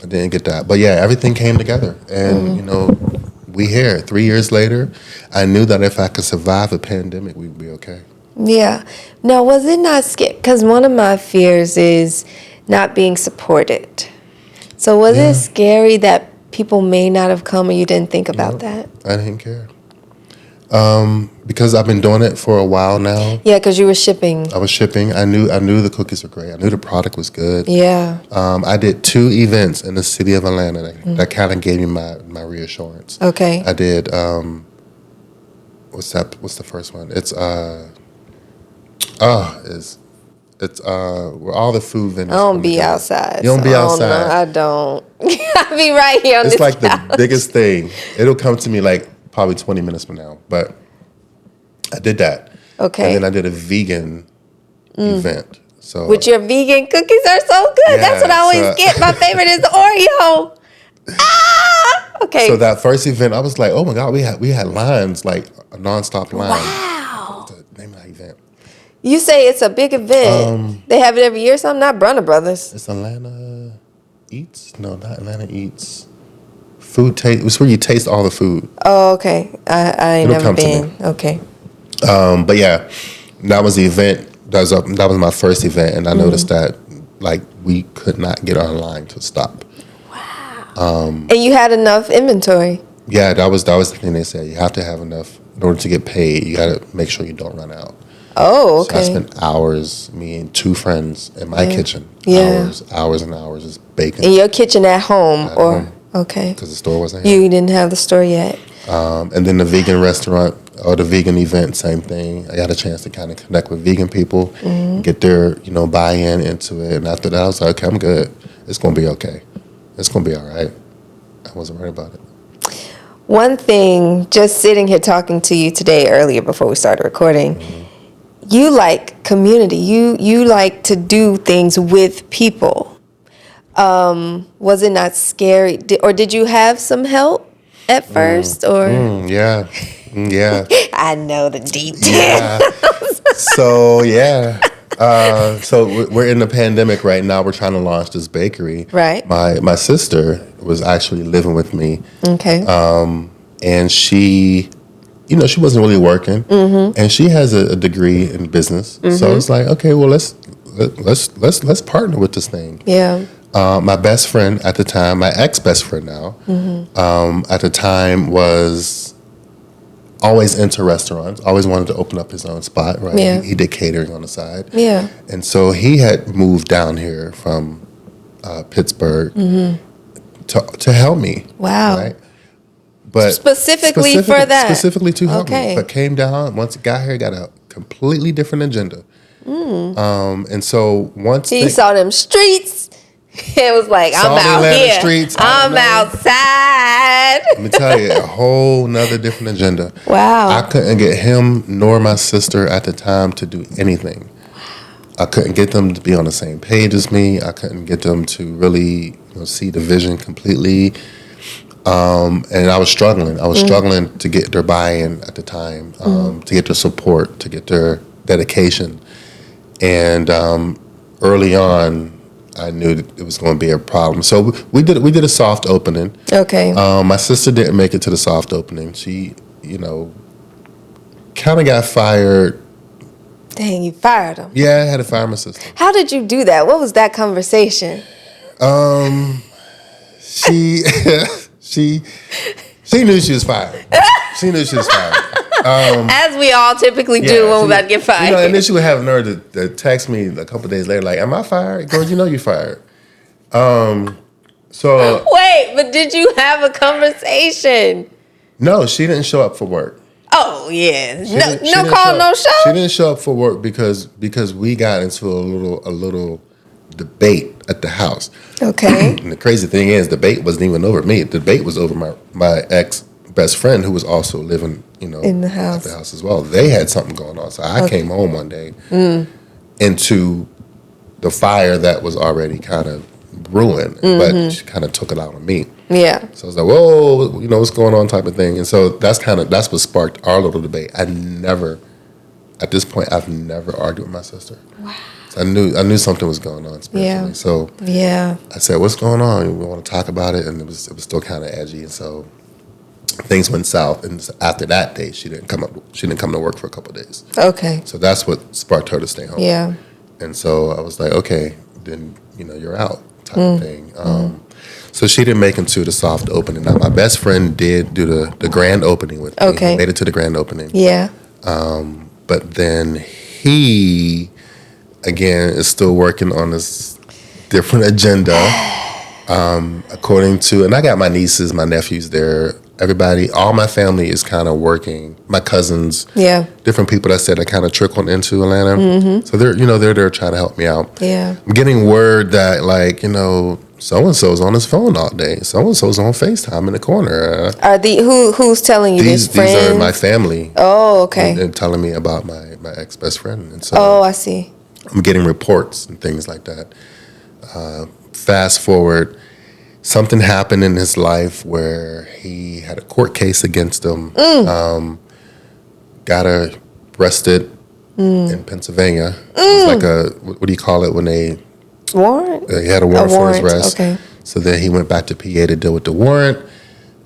didn't get that, but yeah, everything came together, and you know, we here 3 years later. I knew that if I could survive a pandemic, we'd be okay. Yeah. Now, was it not scary? Because one of my fears is not being supported. So was it scary that people may not have come or you didn't think about that? I didn't care. Because I've been doing it for a while now. Yeah, because you were shipping. I was shipping. I knew the cookies were great. I knew the product was good. Yeah. I did 2 events in the city of Atlanta that kind of gave me my reassurance. Okay. I did. What's that? What's the first one? It's where all the food vendors. I don't come be together. outside. You don't be outside. I don't. I be right here on It's this like the couch. biggest thing. It'll come to me like probably 20 minutes from now. But I did that. Okay. And then I did a vegan event. So Which your vegan cookies are so good. That's what I always so- get. My favorite is the Oreo. Okay. So that first event, I was like, oh my God, we had lines, like a nonstop line. Wow. What's the name of that event? You say it's a big event. They have it every year, something? Not Brunner Brothers. It's Atlanta Eats? No, not Atlanta Eats. Food taste. It's where you taste all the food. Oh, okay. I ain't It'll never come to been. Okay. But yeah, that was the event. That was my first event, and I noticed that like we could not get our line to stop. And you had enough inventory. Yeah, that was the thing they said. You have to have enough in order to get paid, you got to make sure you don't run out. Oh, So I okay. spent hours, me and two friends in my kitchen, Yeah. hours and hours just baking. In your kitchen at home, At or home. okay, Because the store wasn't here. you didn't have the store yet. And then the vegan restaurant or the vegan event, same thing. I got a chance to kind of connect with vegan people, get their, buy-in into it. And after that, I was like, okay, I'm good. It's going to be okay. It's going to be all right. I wasn't worried about it. One thing, just sitting here talking to you today earlier before we started recording, you like community. You like to do things with people. Was it not scary? Or did you have some help at first? Or Yeah. Yeah. I know the details. Yeah. So, yeah. So we're in the pandemic right now. We're trying to launch this bakery. Right. My sister was actually living with me. Okay. And she, she wasn't really working, and she has a degree in business. So it's like, okay, well, let's partner with this thing. Yeah. My best friend at the time, my ex-best friend now, at the time was always into restaurants, always wanted to open up his own spot, right? Yeah. He did catering on the side. Yeah. And so he had moved down here from Pittsburgh to help me. Wow. Right? But Specifically for that? Specifically to help Okay. me. But came down, once it got here, got a completely different agenda. And so once He saw them streets. It was like, Saw I'm the out Atlanta here. streets, I'm outside. let me tell you, a whole nother different agenda. Wow. I couldn't get him nor my sister at the time to do anything. I couldn't get them to be on the same page as me. I couldn't get them to really see the vision completely. And I was struggling. I was struggling to get their buy-in at the time, to get their support, to get their dedication. And early on, I knew that it was going to be a problem. So we did a soft opening. Okay. My sister didn't make it to the soft opening. She, kind of got fired. Dang, you fired him. Yeah, I had to fire my sister. How did you do that? What was that conversation? She she knew she was fired. She knew she was fired. As we all typically do when we're about to get fired. And then she would have nerve to text me a couple days later, like, "Am I fired?" Girl, you're fired. So Wait, but did you have a conversation? no, she didn't show up for work. Oh yeah, She no didn't call, show no up. show. She didn't show up for work because we got into a little debate at the house. Okay. And the crazy thing is, the debate wasn't even over me. The debate was over my ex best friend, who was also living, In the house. at the house as well. They had something going on, so I came home one day into the fire that was already kind of brewing, but she kind of took it out on me. Yeah. So I was like, whoa, what's going on, type of thing. And so that's what sparked our little debate. At this point, I've never argued with my sister. Wow. So I knew something was going on spiritually. Yeah. So Yeah. I said, what's going on? We want to talk about it. And it was still kind of edgy. And so things went south. And after that day, she didn't come to work for a couple of days. Okay. So that's what sparked her to stay home. Yeah. And so I was like, okay, then, you're out, type of thing. So she didn't make it to the soft opening. Now, my best friend did do the grand opening with me. Okay. He made it to the grand opening. Yeah. But then he, again, is still working on this different agenda. According to, and I got my nieces, my nephews there. Everybody, all my family is kind of working. My cousins, Yeah. different people that said I kind of trickled into Atlanta. So they're there trying to help me out. Yeah. I'm getting word that, like, so and so's on his phone all day. So and so's on FaceTime in the corner. Are who's telling you this? These Friends? are my family. Oh, okay. And telling me about my ex best friend. And so Oh, I see. I'm getting reports and things like that. Fast forward, something happened in his life where he had a court case against him. Got arrested in Pennsylvania. It was like what do you call it when they Warrant? he had a warrant for his arrest. Okay. So then he went back to PA to deal with the warrant.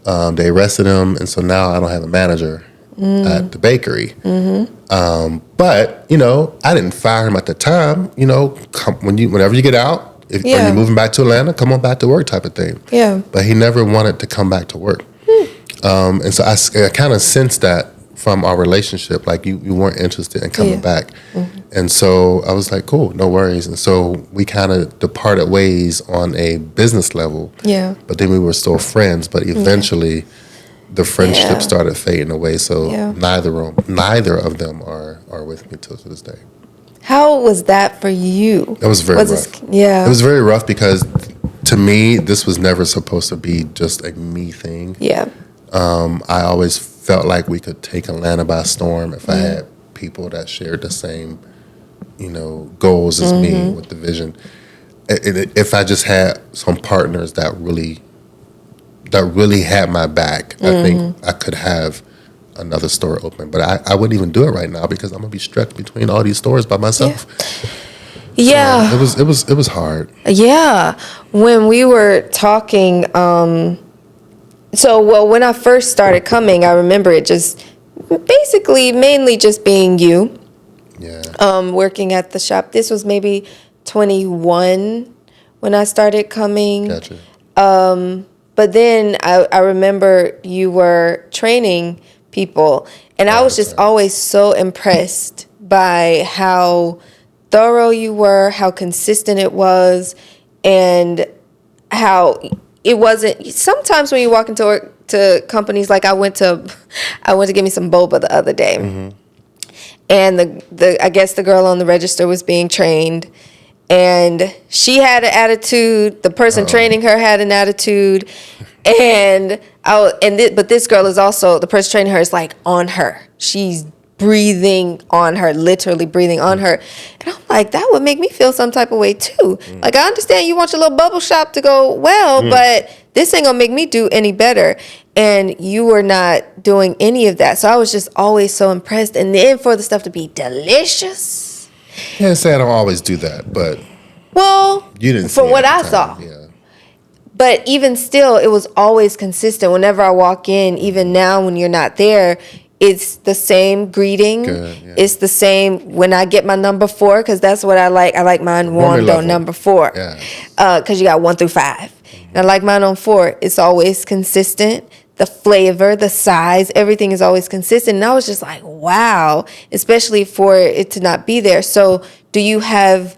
They arrested him, and so now I don't have a manager at the bakery. But I didn't fire him at the time. Whenever you get out, if or Yeah. you're moving back to Atlanta, come on back to work, type of thing. Yeah. But he never wanted to come back to work, and so I kind of sensed that from our relationship. Like you weren't interested in coming back. And so I was like, cool, no worries. And so we kind of departed ways on a business level. Yeah. But then we were still friends. But eventually the friendship Yeah. started fading away. So Yeah. neither of them are with me till to this day. How was that for you? It was very rough. Yeah. It was very rough because to me, this was never supposed to be just a me thing. Yeah. I always felt like we could take Atlanta by storm if I had people that shared the same, goals as me with the vision. If I just had some partners that really had my back, I think I could have another store open. But I wouldn't even do it right now because I'm gonna be stretched between all these stores by myself. Yeah. So it was hard. Yeah. When we were talking, when I first started coming, I remember it just basically mainly just being you, Yeah. working at the shop. This was maybe 21 when I started coming. Gotcha. But then I remember you were training people, and I was just always so impressed by how thorough you were, how consistent it was, and how it wasn't. Sometimes when you walk into companies, like I went to get me some boba the other day, and I guess the girl on the register was being trained, and she had an attitude. The person training her had an attitude, but this girl is also, the person training her is like on her. She's breathing on her, literally breathing on her. And I'm like, that would make me feel some type of way too. Like, I understand you want your little bubble shop to go well, but this ain't gonna make me do any better. And you were not doing any of that. So I was just always so impressed. And then for the stuff to be delicious. Can't say I don't always do that, but Well, you didn't. from see it what at I the saw. time. Yeah. But even still, it was always consistent. Whenever I walk in, even now when you're not there, it's the same greeting. Good, yeah. It's the same when I get my number 4, because that's what I like. I like mine warmed level. on number 4. Yeah. Because you got 1 through 5. And I like mine on 4. It's always consistent. The flavor, the size, everything is always consistent. And I was just like, wow, especially for it to not be there. So do you have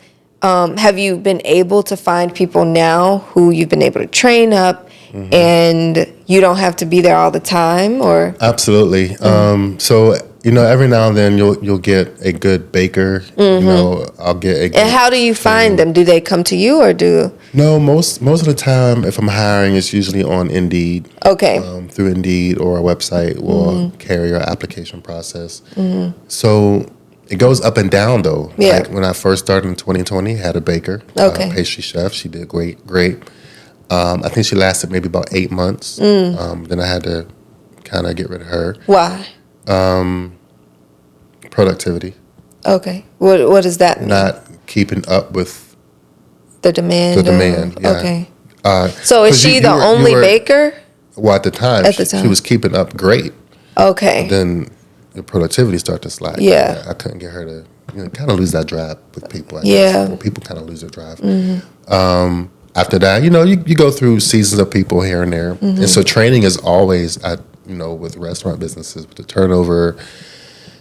you been able to find people now who you've been able to train up and you don't have to be there all the time, or? Absolutely. So every now and then you'll get a good baker. I'll get a. Good And how do you find them? Do they come to you, or do? No, most of the time, if I'm hiring, it's usually on Indeed. Okay. Through Indeed or a website will carry our application process. So it goes up and down though. Yeah. Like when I first started in 2020, had a baker, Okay. pastry chef. She did great. I think she lasted maybe about 8 months. Then I had to kind of get rid of her. Why? Productivity. Okay. What does that mean? Not keeping up with The demand. the demand. Yeah. Okay. So 'cause is she you the were- only baker? Well, at the time, At the she time. was keeping up great. Okay. Then the productivity started to slide. Yeah. I couldn't get her to kind of lose that drive with people. I Yeah. guess. Well, people kind of lose their drive. After that, you go through seasons of people here and there. And so training is always, with restaurant businesses, with the turnover,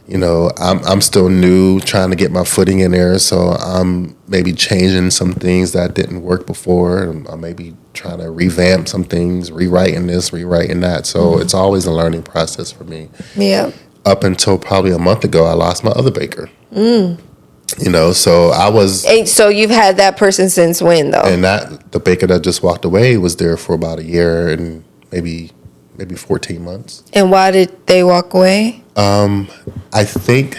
I'm still new, trying to get my footing in there. So I'm maybe changing some things that didn't work before. And I'm maybe trying to revamp some things, rewriting this, rewriting that. So it's always a learning process for me. Yeah. Up until probably a month ago, I lost my other baker. So I was... And so you've had that person since when, though? And the baker that just walked away was there for about a year and maybe 14 months. And why did they walk away? I think,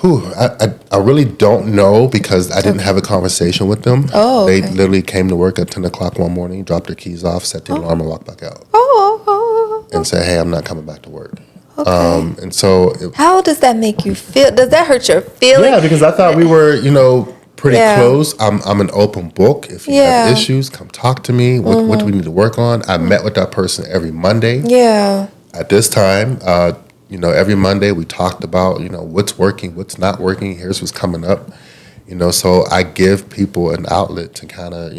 I really don't know because I didn't have a conversation with them. Oh, okay. They literally came to work at 10 o'clock one morning, dropped their keys off, set the alarm, and walked back out. And said, hey, I'm not coming back to work. Okay. And so... How does that make you feel? Does that hurt your feelings? Yeah, because I thought we were, pretty Yeah. close. I'm an open book. If you have issues, come talk to me. What do we need to work on? I met with that person every Monday. Yeah. At this time, every Monday we talked about, what's working, what's not working. Here's what's coming up. So I give people an outlet to kind of,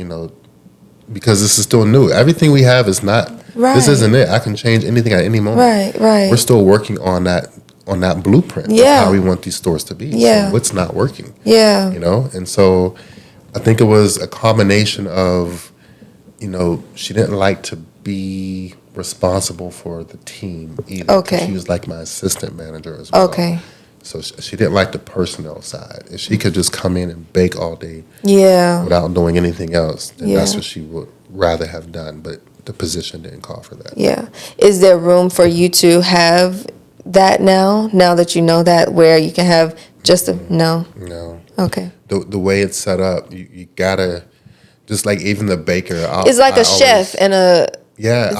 because this is still new. Everything we have is not. Right. This isn't it. I can change anything at any moment. Right. We're still working on that blueprint Yeah. of how we want these stores to be. Yeah. So what's not working? Yeah. You know, and so I think it was a combination of, you know, she didn't like to be responsible for the team either. 'Cause Okay. she was like my assistant manager as well. Okay. So she didn't like the personnel side. If she could just come in and bake all day Yeah. without doing anything else, then that's Yeah. what she would rather have done. But the position didn't call for that. Yeah. Is there room for you to have that now that you know that, where you can have just a no? No. Okay. The way it's set up, you gotta, just like even the baker. It's like a chef and a Yeah,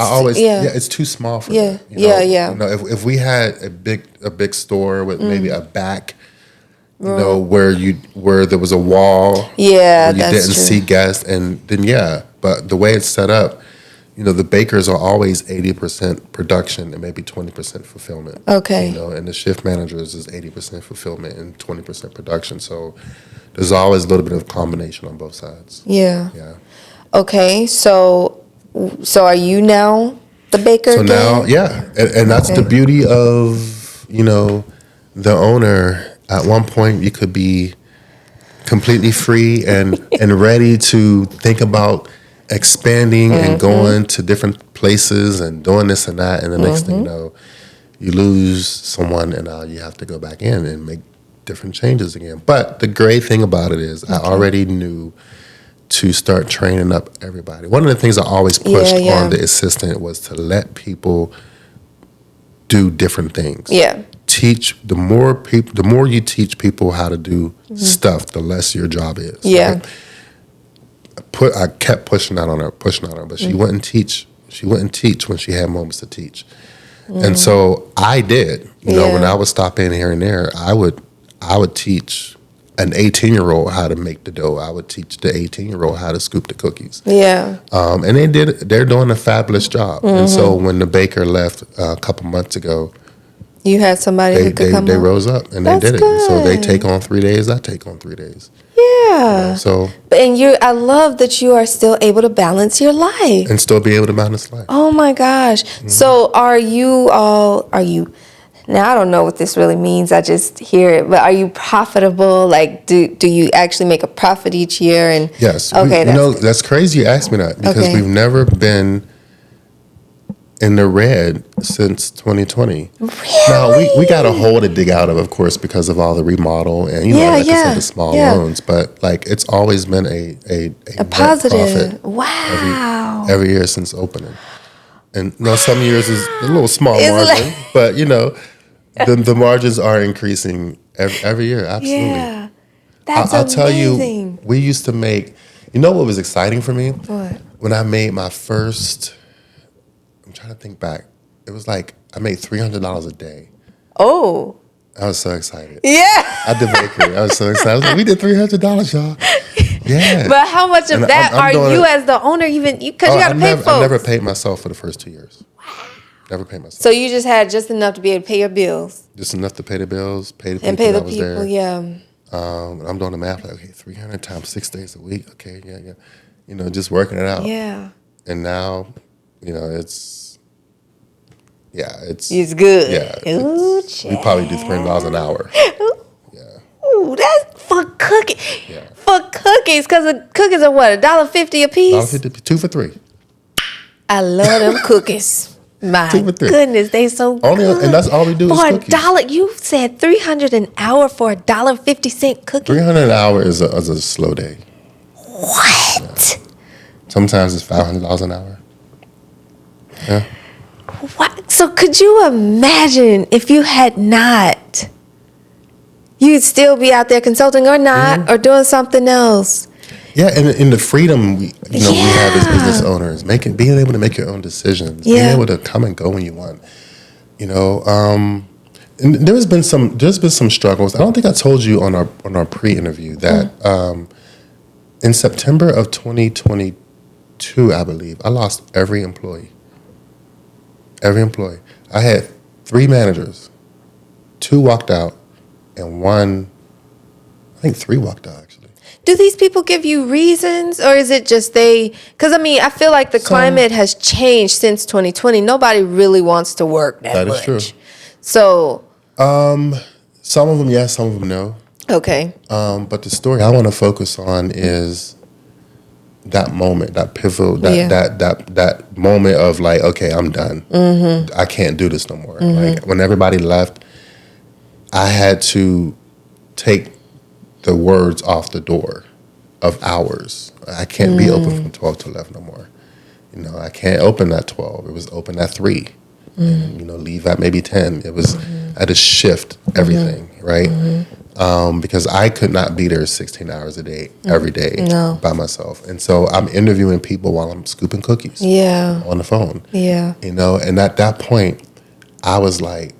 it's too small for Yeah, that. You know? yeah. You know, if we had a big store with maybe a back, you know, where there was a wall, Yeah, where you that's didn't true. see guests, and then but the way it's set up, you know, the bakers are always 80% production and maybe 20% fulfillment. Okay. You know, and the shift managers is 80% fulfillment and 20% production. So there's always a little bit of combination on both sides. Yeah. Yeah. Okay. So are you now the baker? So again? now, yeah, and that's the beauty of, you know, the owner. At one point, you could be completely free and ready to think about expanding and going to different places and doing this and that, and the next thing you know, you lose someone, and now you have to go back in and make different changes again. But the great thing about it is, I already knew to start training up everybody. One of the things I always pushed on the assistant was to let people do different things. Yeah. Teach the more you teach people how to do stuff, the less your job is. Yeah. Right? I kept pushing that on her, but she wouldn't teach. She wouldn't teach when she had moments to teach. And so I did. You know, when I would stop in here and there, I would teach an 18-year-old how to make the dough. I would teach the 18-year-old how to scoop the cookies. Yeah. And they're doing a fabulous job. And so when the baker left a couple months ago, You had somebody who could come they on. rose up and That's they did it. So they good. take on 3 days, I take on 3 days. Yeah. So, And I love that you are still able to balance your life. and still be able to balance life. Oh my gosh. So are you now I don't know what this really means. I just hear it, but are you profitable? Like do you actually make a profit each year? And Yes. Okay. That's crazy you asked me that, because Okay. we've never been in the red since 2020. Really? Now, we got a hole to dig out of course, because of all the remodel and, you know, like I said, the small loans. But, like, it's always been a net positive. profit Wow. every year since opening. And, you know, some years is a little small It's margin, like- but, you know, the margins are increasing every year. Absolutely. Yeah. That's I'll tell amazing. you, we used to make, you know what was exciting for me? What? When I made my first, I'm trying to think back. It was like I made $300 a day. Oh. I was so excited. Yeah. At the bakery, I was so excited. I was like, we did $300, y'all. Yeah. But how much of And that I'm are doing you it- as the owner even because you got to pay folks? I never paid myself for the first 2 years. Never paid myself. So you just had just enough to be able to pay your bills Just enough to pay the bills, pay the people and pay the that was people. there. Yeah. And I'm doing the math like, okay, 300 times 6 days a week. Okay, yeah. You know, just working it out. Yeah. And now, you know, it's It's good. yeah. Ooh, we probably do $300 an hour. Ooh, that's for cookies. Yeah. For cookies, because the cookies are what, $1.50 a piece? $1.50, 2 for $3. I love them cookies. My 2 for $3. goodness, they so Only, good. and that's all we do is For cookies. $1, you said $300 an hour for $1.50 cookie. 300 an hour is a slow day. What? Sometimes it's $500 an hour. Yeah. What? So could you imagine if you had not? You'd still be out there consulting or not, or doing something else. Yeah, and in the freedom we have as Yeah. business owners, being able to make your own decisions, being Yeah. able to come and go when you want. You know, and there's been some struggles. I don't think I told you on our pre-interview that in September of 2022, I believe, I lost every employee. Every employee. I had 3 managers. 2 walked out, and 1, I think 3 walked out actually. Do these people give you reasons, or is it just they? Because I mean, I feel like the climate has changed since 2020. Nobody really wants to work that much. That is true. So, Some of them yes, some of them no. okay. But the story I want to focus on is that moment, that pivotal, that moment of like, okay, I'm done. I can't do this no more. Like when everybody left, I had to take the words off the door of hours. I can't be open from 12 to 11 no more. You know, I can't open at 12. It was open at 3. And, you know, leave at maybe 10. It was, I had to shift everything, right? Because I could not be there 16 hours a day, every day by myself. And so I'm interviewing people while I'm scooping cookies on the phone. Yeah. You know, and at that point, I was like,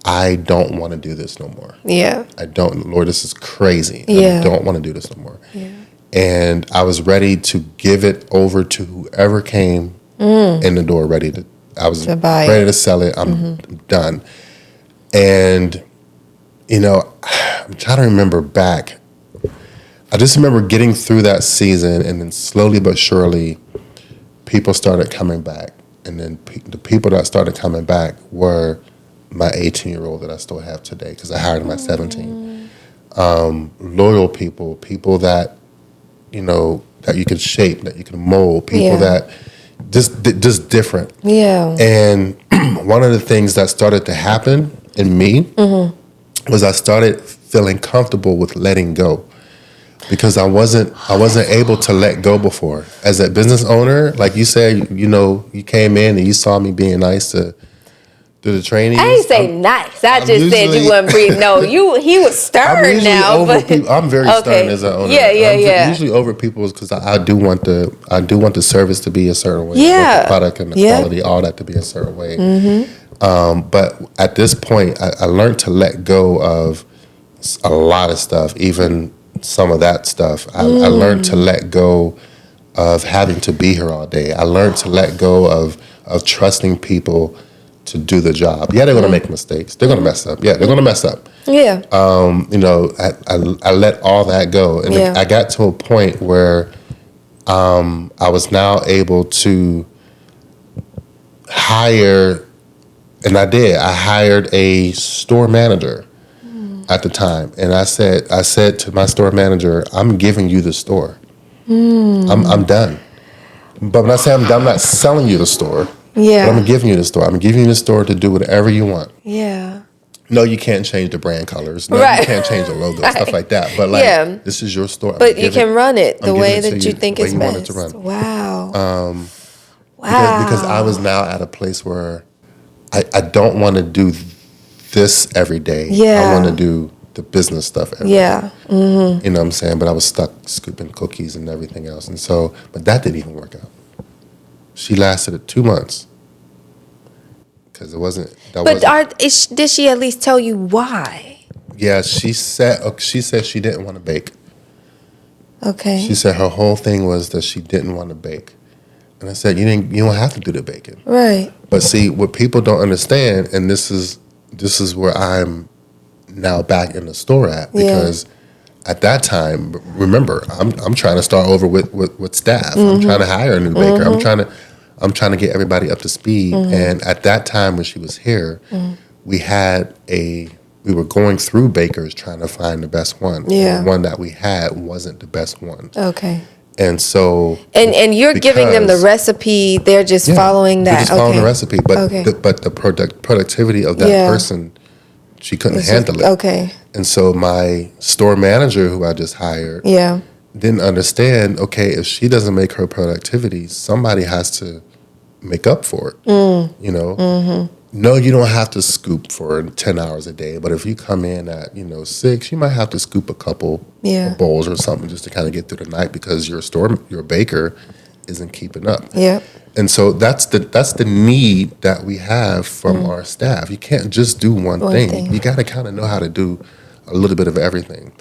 I don't want to do this no more. Yeah. I don't, Lord, this is crazy. Yeah. I don't want to do this no more. Yeah. And I was ready to give it over to whoever came in the door, I was ready to sell it. I'm done. And, you know, I'm trying to remember back. I just remember getting through that season, and then slowly but surely, people started coming back. And then the people that started coming back were my 18-year-old that I still have today, because I hired him at 17. Loyal people that, you know, that you could shape, that you could mold, people that just different. Yeah. And one of the things that started to happen in me was I started feeling comfortable with letting go, because I wasn't able to let go before. As a business owner, like you said, you know, you came in and you saw me being nice to do the training. I didn't say nice. I just said you wasn't breathing. No, he was stern now. I'm very stern as an owner. I'm usually over people because I do want the service to be a certain way. I want the product and the quality, all that to be a certain way. But at this point, I learned to let go of a lot of stuff, even some of that stuff. I learned to let go of having to be here all day. I learned to let go of trusting people to do the job. Yeah, they're going to make mistakes. They're going to mess up. Yeah, they're going to mess up. Yeah. You know, I let all that go. And I got to a point where I was now able to hire, and I did. I hired a store manager at the time. And I said to my store manager, I'm giving you the store. I'm done. But when I say I'm done, I'm not selling you the store. Yeah. But I'm giving you the store. I'm giving you the store to do whatever you want. Yeah. No, you can't change the brand colors. No, you can't change the logo, stuff like that. But this is your store. But you can run it the way that you think is best. Wow. Wow. Because I was now at a place where I don't want to do this every day. Yeah. I want to do the business stuff every day. You know what I'm saying? But I was stuck scooping cookies and everything else. And so, but that didn't even work out. She lasted 2 months because it wasn't. Did she at least tell you why? Yeah, she said she didn't want to bake. Okay. She said her whole thing was that she didn't want to bake, and I said you don't have to do the baking. Right. But see, what people don't understand, and this is where I'm now back in the store at, because at that time, remember, I'm trying to start over with staff. I'm trying to hire a new baker. I'm trying to get everybody up to speed. And at that time when she was here, we were going through bakers trying to find the best one. Yeah. And the one that we had wasn't the best one. Okay. And so and you're giving them the recipe, they're just following that. They're just following the recipe, but the productivity of that person, she couldn't handle it. Okay. And so my store manager, who I just hired, didn't understand, okay, if she doesn't make her productivity, somebody has to make up for it, you know? No, you don't have to scoop for 10 hours a day, but if you come in at, 6, you might have to scoop a couple of bowls or something just to kind of get through the night because your baker isn't keeping up. Yeah. And so that's the need that we have from our staff. You can't just do one thing. You got to kind of know how to do a little bit of everything.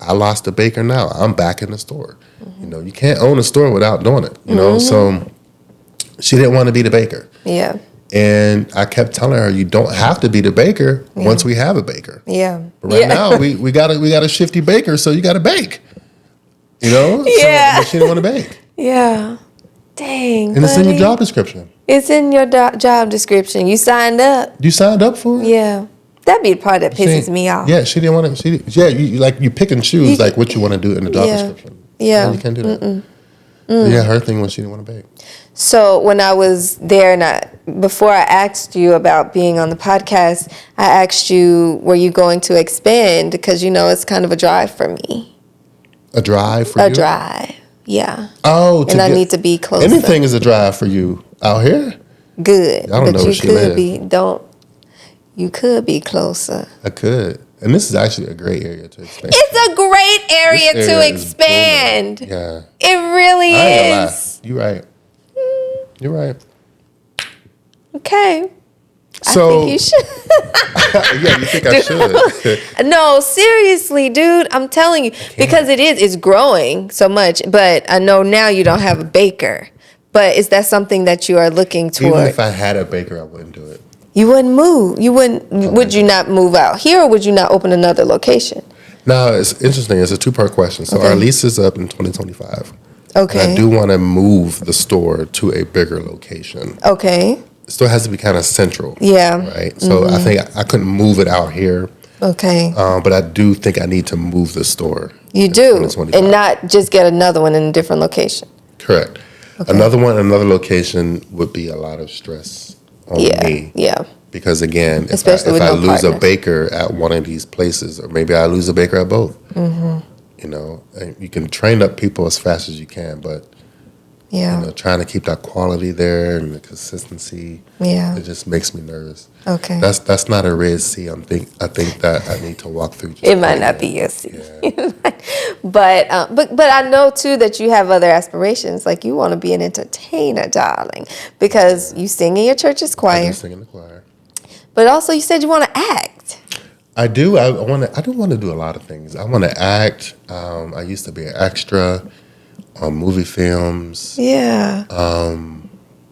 I lost a baker now. I'm back in the store. You can't own a store without doing it. So she didn't want to be the baker. Yeah. And I kept telling her, you don't have to be the baker once we have a baker. Yeah. But right now we got a shifty baker, so you got to bake. You know? Yeah. So, but she didn't want to bake. Yeah. Dang, And it's in your buddy. job description. It's in your job description. You signed up. You signed up for it? Yeah. That'd be the part that pisses me off. Yeah, she didn't want to. You pick and choose like what you want to do in the job description. Yeah. No, you can't do that. Yeah, her thing was she didn't want to bake. So when I was there, and before I asked you about being on the podcast, I asked you, were you going to expand? Because, it's kind of a drive for me. A drive for you? A drive, yeah. Oh, and I need to be closer. Anything is a drive for you out here? Good. I don't know where she lives. You could be closer. I could. And this is actually a great area to expand. It's a great area to expand. Yeah. It really I ain't gonna lie. is. You're right. You're right. Okay. So, I think you should. yeah, you think I should? No, seriously, dude. I'm telling you. Because it's growing so much. But I know now you don't have a baker. But is that something that you are looking toward? Even if I had a baker, I wouldn't do it. You wouldn't move. Would you not move out here, or would you not open another location? No, it's interesting. It's a two-part question. So our lease is up in 2025. Okay. And I do want to move the store to a bigger location. Okay. It still has to be kind of central. Yeah. Right. So I think I couldn't move it out here. Okay. But I do think I need to move the store. You do, and not just get another one in a different location. Correct. Okay. Another location would be a lot of stress on me. Yeah. Because again, if Especially I with no lose partner. a baker at one of these places, or maybe I lose a baker at both. Mm-hmm. And you can train up people as fast as you can, but trying to keep that quality there and the consistency, it just makes me nervous. Okay. That's not a Red Sea. I think that I need to walk through. It might not be your sea. Yeah. but I know too that you have other aspirations. Like you want to be an entertainer, darling, because you sing in your church's choir. I do sing in the choir. But also, you said you want to act. I do. I do want to do a lot of things. I want to act. I used to be an extra on movie films. Yeah.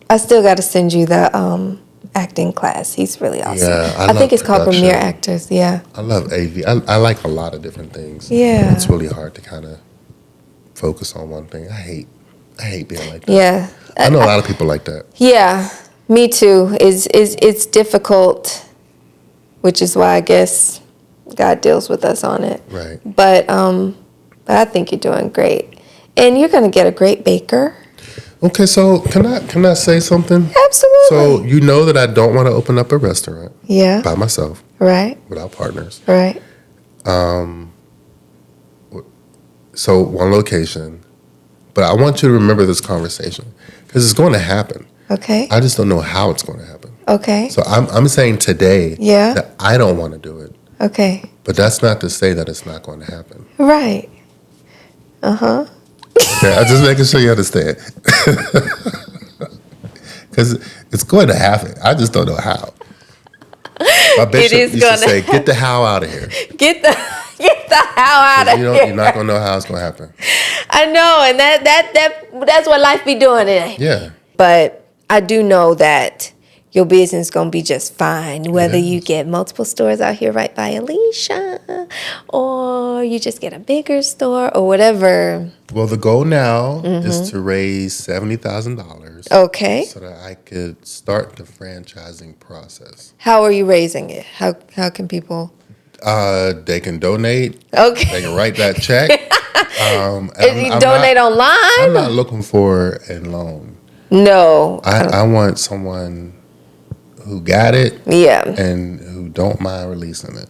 I still got to send you the acting class. He's really awesome. Yeah, I think it's called Premier Actors. Yeah. I love AV. I like a lot of different things. Yeah. It's really hard to kind of focus on one thing. I hate being like that. Yeah. I know a lot of people like that. Yeah. Me too. It's difficult, which is why I guess God deals with us on it. Right. But I think you're doing great, and you're going to get a great baker. Okay, so can I say something? Absolutely. So you know that I don't want to open up a restaurant. Yeah. By myself. Right. Without partners. Right. So one location, but I want you to remember this conversation because it's going to happen. Okay. I just don't know how it's going to happen. Okay. So I'm saying today that I don't want to do it. Okay. But that's not to say that it's not going to happen. Right. Uh-huh. Okay, I'm just making sure you understand. Because it's going to happen. I just don't know how. My bishop used to say, get the how out of here. Get the how out of here. You're not going to know how it's going to happen. I know, and that's what life be doing today. Yeah. But I do know that your business is going to be just fine, whether you get multiple stores out here right by Alesha, or you just get a bigger store, or whatever. Well, the goal now is to raise $70,000. Okay. So that I could start the franchising process. How are you raising it? How can people? They can donate. Okay. They can write that check. If you donate online? I'm not looking for a loan. No. I want someone who got it. Yeah. And who don't mind releasing it.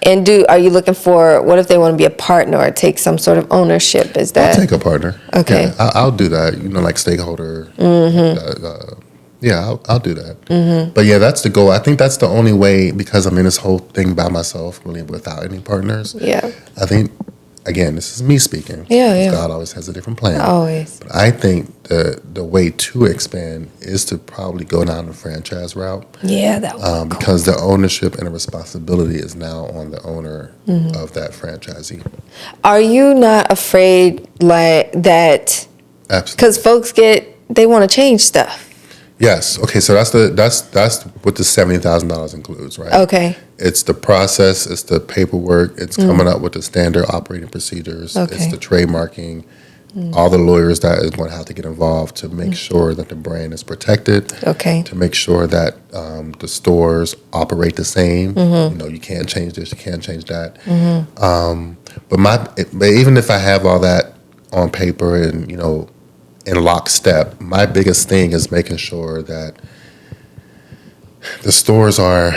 And are you looking for, what if they want to be a partner or take some sort of ownership? Is that? I'll take a partner. Okay. Yeah, I'll do that, like stakeholder. I'll do that. Mm-hmm. But yeah, that's the goal. I think that's the only way, because I'm in this whole thing by myself, really without any partners. Yeah. I think, again, this is me speaking. Yeah. God always has a different plan. Always. But I think the way to expand is to probably go down the franchise route. Yeah, that would be because the ownership and the responsibility is now on the owner of that franchisee. Are you not afraid like that? Absolutely. Because folks they want to change stuff. Yes. Okay. So that's what the $70,000 includes, right? Okay. It's the process. It's the paperwork. It's coming up with the standard operating procedures. Okay. It's the trademarking. All the lawyers that is going to have to get involved to make sure that the brand is protected. Okay. To make sure that the stores operate the same. You know, you can't change this. You can't change that. But even if I have all that on paper and in lockstep, my biggest thing is making sure that the stores are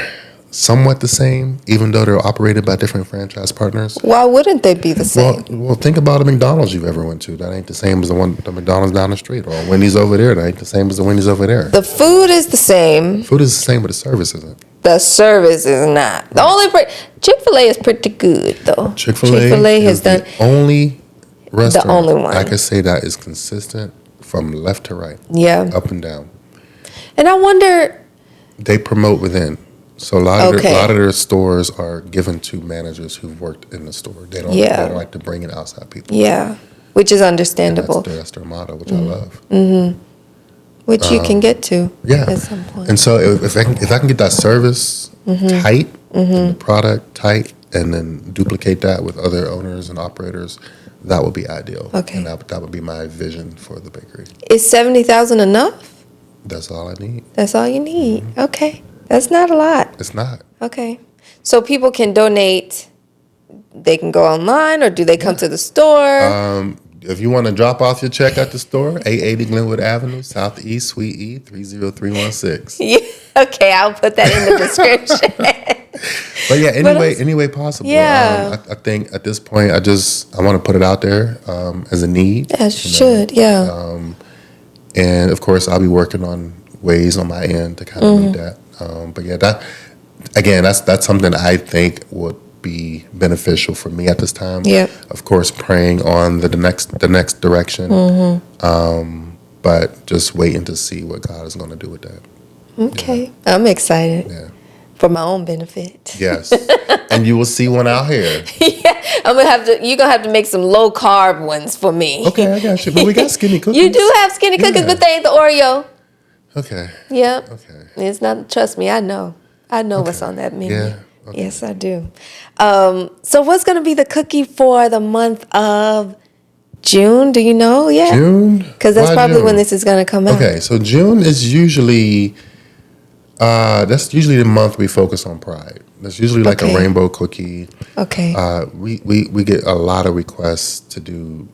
somewhat the same, even though they're operated by different franchise partners. Why wouldn't they be the same? Well, think about a McDonald's you've ever went to. That ain't the same as the McDonald's down the street, or a Wendy's over there. That ain't the same as the Wendy's over there. The food is the same. Food is the same, but the service isn't. The service is not. The only Chick-fil-A is pretty good though. Chick-fil-A has done the only restaurant the only one I could say that is consistent from left to right, up and down. And I wonder, they promote within. So a lot of Okay. their stores are given to managers who've worked in the store. They don't like to bring in outside people. which is And understandable, that's their motto, which I love. which you can get to Yeah. at some point. And so if I can get that service tight, and the product tight, and then duplicate that with other owners and operators, that would be ideal. Okay. And that would be my vision for the bakery. Is 70,000 enough? That's all I need. That's all you need. Okay, that's not a lot. It's not. Okay, so people can donate. They can go online, or do they come to the store? If you want to drop off your check at the store, 880 Glenwood Avenue, Southeast, Suite E, 30316. Yeah. Okay, I'll put that in the description. But yeah, any way possible. Yeah. I think at this point, I want to put it out there as a need. Yeah, should. Yeah. And of course, I'll be working on ways on my end to kind of meet that. But yeah, that's something I think would be beneficial for me at this time. Yep. Of course, praying on the next direction. But just waiting to see what God is going to do with that. Okay, I'm excited Yeah. for my own benefit. Yes. And you will see one out here. Yeah, you're gonna have to make some low carb ones for me. Okay, I got you. But we got skinny cookies. You do have skinny cookies, Yeah. but they ain't the Oreo. Okay. Yep. Okay. It's not. Trust me, I know. I know what's on that menu. Yeah. Okay. Yes, I do. So what's gonna be the cookie for the month of June? Do you know yet? June? Because that's Why probably June? when this is gonna come out. Okay, so June is usually that's usually the month we focus on pride. That's usually like Okay. a rainbow cookie. Okay. We get a lot of requests to do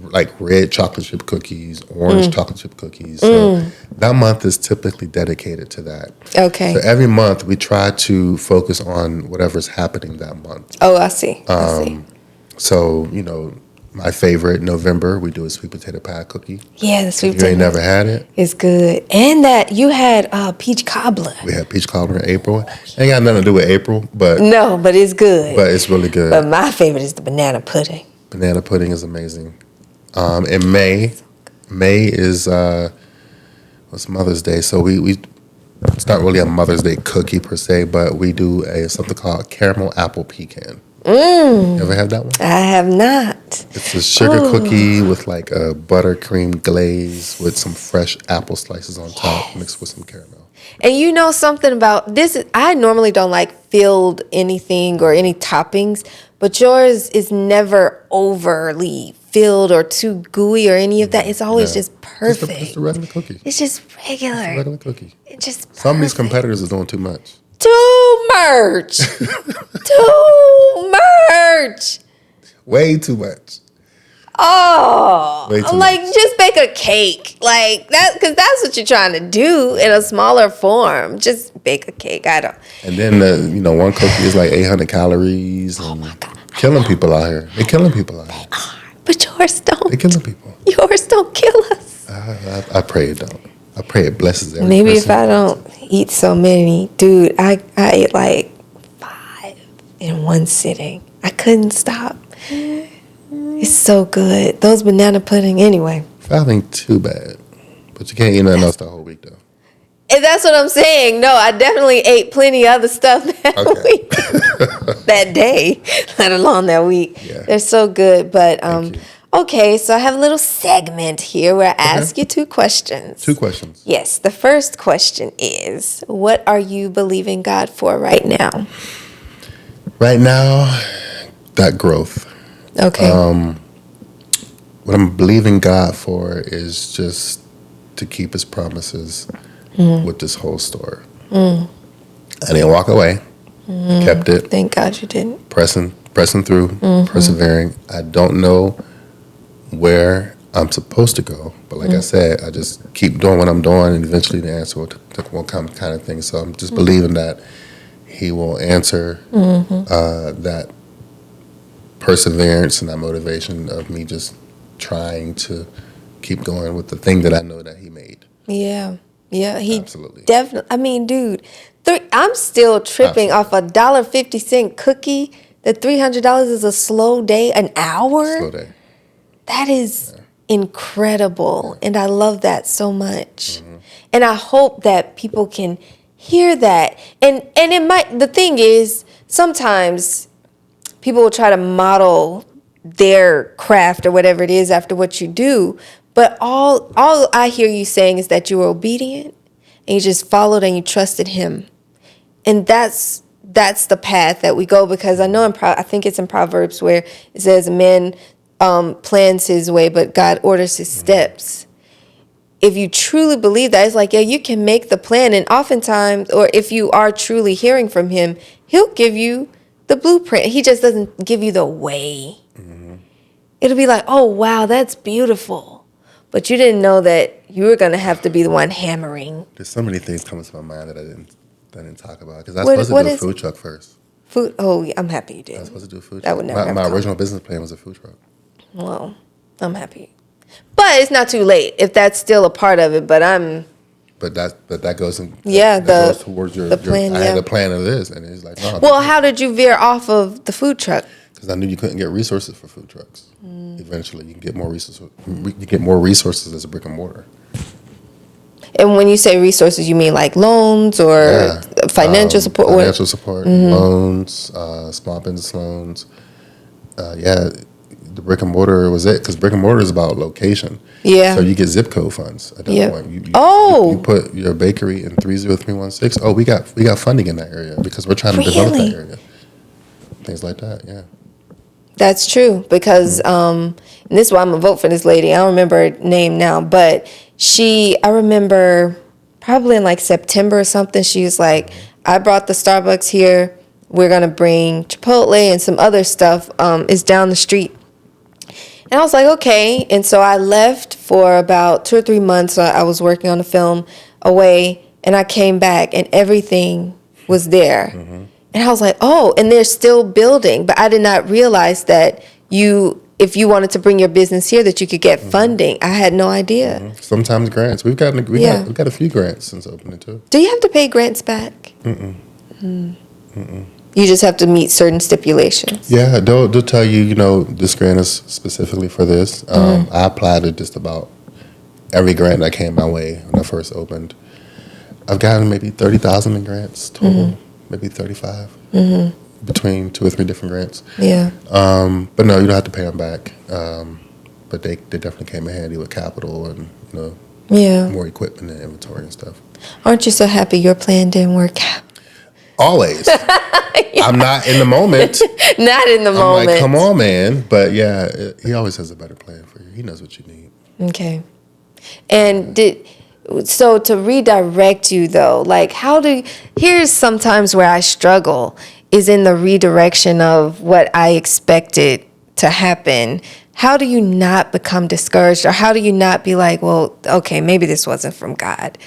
like red chocolate chip cookies, orange chocolate chip cookies. So that month is typically dedicated to that. Okay. So every month we try to focus on whatever's happening that month. Oh, I see. I see. So, my favorite, November, we do a sweet potato pie cookie. Yeah, the sweet You ain't potato never had it? is good. And that you had peach cobbler. We had peach cobbler in April. Ain't got nothing to do with April, but No, but it's good. it's really good. But my favorite is the banana pudding. Banana pudding is amazing. In May is what's Mother's Day, so we it's not really a Mother's Day cookie per se, but we do something called caramel apple pecan. You ever had that one? I have not. It's a sugar cookie with like a buttercream glaze with some fresh apple slices on top mixed with some caramel. And you know something about this? I normally don't like filled anything or any toppings, but yours is never overly filled or too gooey or any of that. It's always just perfect. It's the regular cookie. It's just regular. It's a regular cookie. It's just Some of these perfect. competitors are doing too much. Too much. Too much. Way too much. Oh, Way too I'm like, much. just bake a cake like that, because that's what you're trying to do in a smaller form. Just bake a cake. I don't. And then one cookie is like 800 calories. And Oh my God. killing people out here. They're killing people out here. But yours They're don't. killing people. Yours don't kill us. I pray it don't. I pray it blesses every Maybe person. if I don't eat so many, dude, I ate like 5 in one sitting. I couldn't stop. It's so good. Those banana pudding, anyway. 5 ain't too bad. But you can't eat nothing else the whole week though. And that's what I'm saying. No, I definitely ate plenty of other stuff that week, that day, let alone that week. Yeah. They're so good. But Thank you. Okay, so I have a little segment here where I ask you 2 questions. 2 questions. Yes, the first question is, what are you believing God for right now? Right now, that growth. Okay. What I'm believing God for is just to keep his promises with this whole store. I didn't walk away. Kept it. Thank God you didn't. Pressing through, persevering. I don't know where I'm supposed to go, but like I said, I just keep doing what I'm doing, and eventually the answer will come, kind of thing. So I'm just believing that he will answer that perseverance and that motivation of me just trying to keep going with the thing that I know that he made. Yeah. Yeah, he Absolutely. definitely. I mean, dude, I'm still tripping off a $1.50 cookie. The $300 is a slow day, an hour. Slow day. That is incredible, and I love that so much. And I hope that people can hear that. And it might. The thing is, sometimes people will try to model their craft or whatever it is after what you do. But all I hear you saying is that you were obedient and you just followed and you trusted him. And that's the path that we go, because I know I think it's in Proverbs where it says a man plans his way, but God orders his steps. If you truly believe that, it's like, yeah, you can make the plan. And oftentimes, or if you are truly hearing from him, he'll give you the blueprint. He just doesn't give you the way. It'll be like, oh, wow, that's beautiful. But you didn't know that you were going to have to be the one hammering. There's so many things coming to my mind that I didn't talk about, because I was supposed to do a food truck first. Food? Oh, yeah, I'm happy you did. I was supposed to do a food That truck. would never My have original business plan was a food truck. Well, I'm happy. But it's not too late if that's still a part of it. But that goes in. Yeah, that goes towards your plan. I Yeah. had a plan of this, and it's like, no. Well, how did you veer off of the food truck? Because I knew you couldn't get resources for food trucks. Eventually, you can get more resources. You get more resources as a brick and mortar. And when you say resources, you mean like loans or financial support? Financial support, loans, small business loans. The brick and mortar was it, because brick and mortar is about location. Yeah. So you get zip code funds at that point. You put your bakery in 30316. Oh, we got funding in that area because we're trying to develop that area. Things like that. Yeah. That's true, because and this is why I'm gonna vote for this lady. I don't remember her name now, but I remember probably in like September or something, she was like, I brought the Starbucks here. We're gonna bring Chipotle and some other stuff. It's down the street. And I was like, okay. And so I left for about 2 or 3 months. I was working on a film away, and I came back and everything was there. And I was like, oh, and they're still building. But I did not realize that if you wanted to bring your business here, that you could get funding. I had no idea. Sometimes grants. We've got a few grants since opening too. Do you have to pay grants back? You just have to meet certain stipulations. Yeah, they'll tell you, this grant is specifically for this. I applied to just about every grant that came my way when I first opened. I've gotten maybe 30,000 in grants total, maybe 35 between 2 or 3 different grants. Yeah. But no, you don't have to pay them back. But they definitely came in handy with capital and more equipment and inventory and stuff. Aren't you so happy your plan didn't work out? Always. I'm not in the moment. Not in the moment. I'm like, come on, man. But yeah, he always has a better plan for you. He knows what you need. Okay. And so to redirect you though, like here's sometimes where I struggle is in the redirection of what I expected to happen. How do you not become discouraged, or how do you not be like, well, okay, maybe this wasn't from God?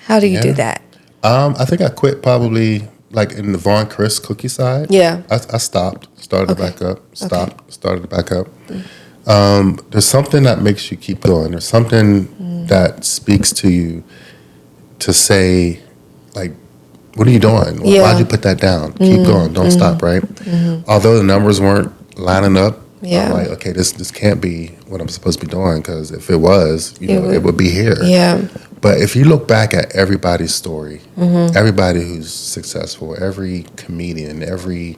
How do you do that? I think I quit probably like in the Vaughn Chris cookie side. Yeah. I stopped, started it back up, started it back up. There's something that makes you keep going. There's something that speaks to you to say, like, what are you doing? Why'd you put that down? Keep going. Don't stop, right? Although the numbers weren't lining up, I'm like, okay, this can't be what I'm supposed to be doing, because if it was, it would be here. Yeah. But if you look back at everybody's story, everybody who's successful, every comedian, every